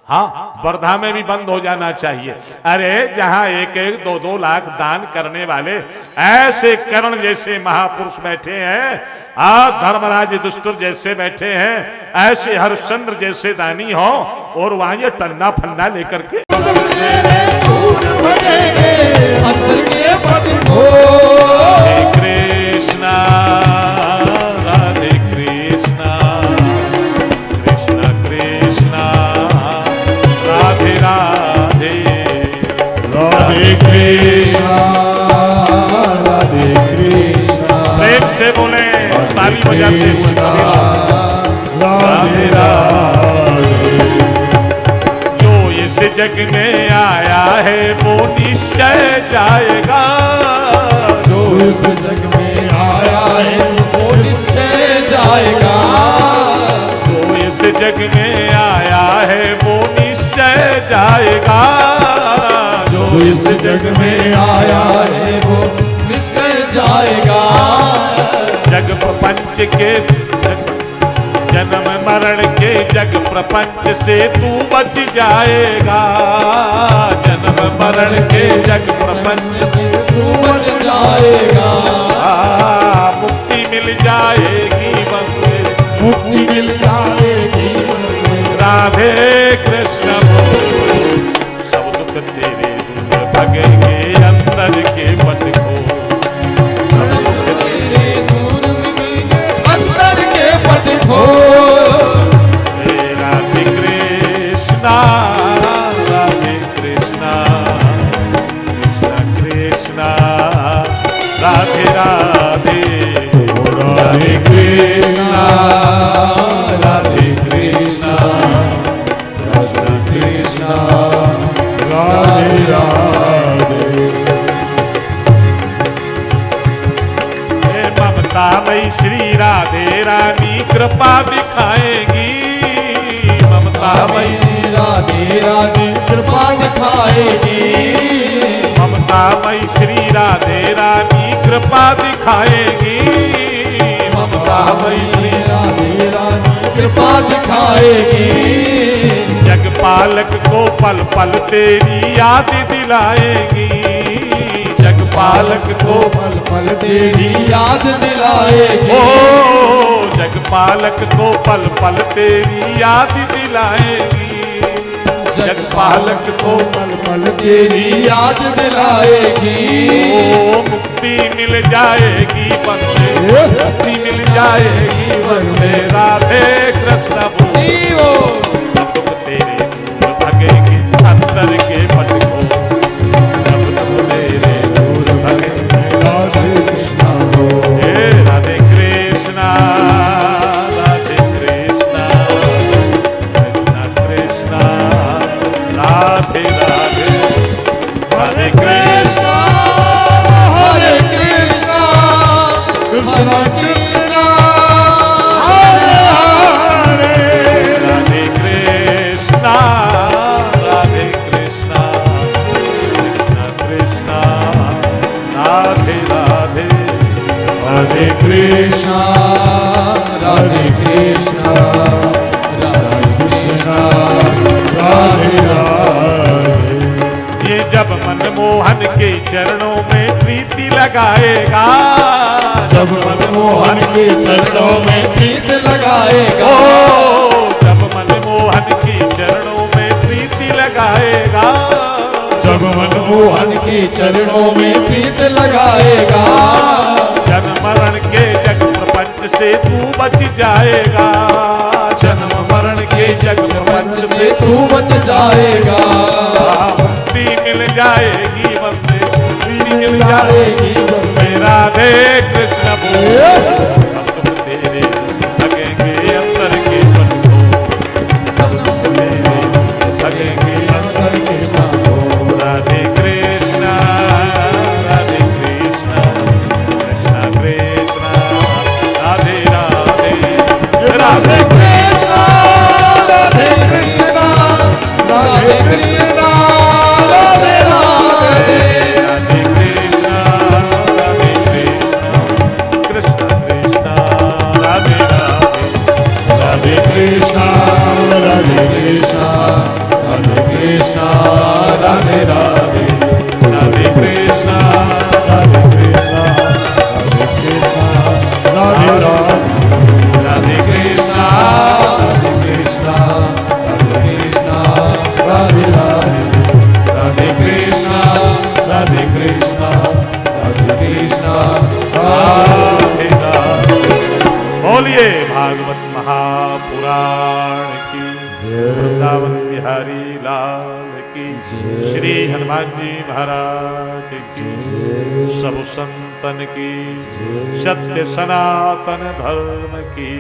हाँ, वर्धा में भी बंद हो जाना चाहिए। अरे जहां 1-1, 2-2 लाख दान करने वाले ऐसे कर्ण जैसे महापुरुष बैठे हैं, धर्मराज दुष्टर जैसे बैठे हैं, ऐसे हरिश्चंद्र जैसे दानी हो, और वहां ये टन्ना फन्ना लेकर के अंतर के पट हो। कृष्णा राधे कृष्णा, कृष्णा कृष्णा राधे राधे, राधे कृष्णा राधे कृष्णा, प्रेम से बोले, ताली बजाते हुए राधे राधे। जो इस जग में आया है वो निश्चय जाएगा, जो इस जग में आया है वो निश्चय जाएगा, जो इस जग में आया है वो निश्चय जाएगा, जो इस जग में आया है वो निश्चय जाएगा। जग प्रपंच के जन्म मरण के जग प्रपंच से तू बच जाएगा, जन्म मरण के जग प्रपंच से तू बच जाएगा, मुक्ति मिल जाएगी बंदे, मुक्ति मिल जाएगी। राधे कृष्ण बोल, सब दुख तेरे दूर भगेंगे, अंदर के पट को सब तेरे दूर मिलेंगे, अंदर के पट हो। राधे कृष्णा राधे कृष्णा, कृष्णा कृष्णा राधे राधे, राधे कृष्णा राधे कृष्णा, राधे कृष्णा, राधे राधे। ममता मई श्री राधे रानी कृपा दिखाएगी, ममता मई राधे राधे कृपा दिखाएगी, ममता मई श्री राधे रानी कृपा दिखाएगी, ममता मई श्री राधे राधे कृपा दिखाएगी। जगपालक को पल पल तेरी याद दिलाएगी, जगपालक को पल पल तेरी याद दिलाएगी, ओ जगपालक को पल पल तेरी याद दिलाएगी, जगपालक को पल पल तेरी याद दिलाएगी। ओ मुक्ति मिल जाएगी बंदे, मुक्ति मिल जाएगी बंदे, राधे कृष्ण बोल, सब दुख तेरे दूर भगेंगे, अंदर के पट को सब दुख तेरे दूर भगेंगे, राधे कृष्णा बोल, हे राधे कृष्णा राधे कृष्णा, कृष्णा कृष्णा राधे राधे, राधे कृष्णा हरे कृष्णा कृष्ण कृष्ण हरे हरे, राधे कृष्णा राधे कृष्णा, कृष्णा कृष्णा राधे राधे, हरे कृष्णा राधे कृष्ण राधे कृष्ण राधे राधे। ये जब मनमोहन के चरणों में प्रीति लगाएगा, जब मनमोहन के चरणों में प्रीत लगाएगा, ओ मनमोहन की चरणों में प्रीति लगाएगा, जब मनमोहन की चरणों में प्रीत लगाएगा, जन्म मरण के जग प्रपंच से तू बच जाएगा, जन्म मरण के जग प्रपंच से तू बच जाएगा। मुक्ति मिल जाएगी बंदे, मुक्ति मिल जाएगी। मेरा राधे कृष्ण बोल, हम तुम तेरे लगेंगे अंदर के पल को, सनम तेरे लगेंगे अंदर कृष्ण को। राधे कृष्णा, राधे कृष्णा, कृष्णा कृष्णा, राधे राधे, राधे कृष्णा, राधे कृष्णा, राधे कृष्णा, राधे राधे। राधे कृष्णा, राधे कृष्णा, कृष्ण कृष्णा, राधे राधे, राधे कृष्णा, राधे कृष्णा, राधे कृष्णा, राधे राधे। राधे कृष्णा, राधे कृष्णा, राधे कृष्णा, राधे राधे। राधे कृष्णा, राधे कृष्णा, राधे कृष्णा, राधे राधे। राधे कृष्णा, राधे कृष्णा, राधे कृष्णा, राधे। राधे राधे। बोलिए भागवत महापुराण की, वृंदावन बिहारी लाल की, श्री हनुमान जी महाराज की, सब संतन की, सत्य सनातन धर्म की।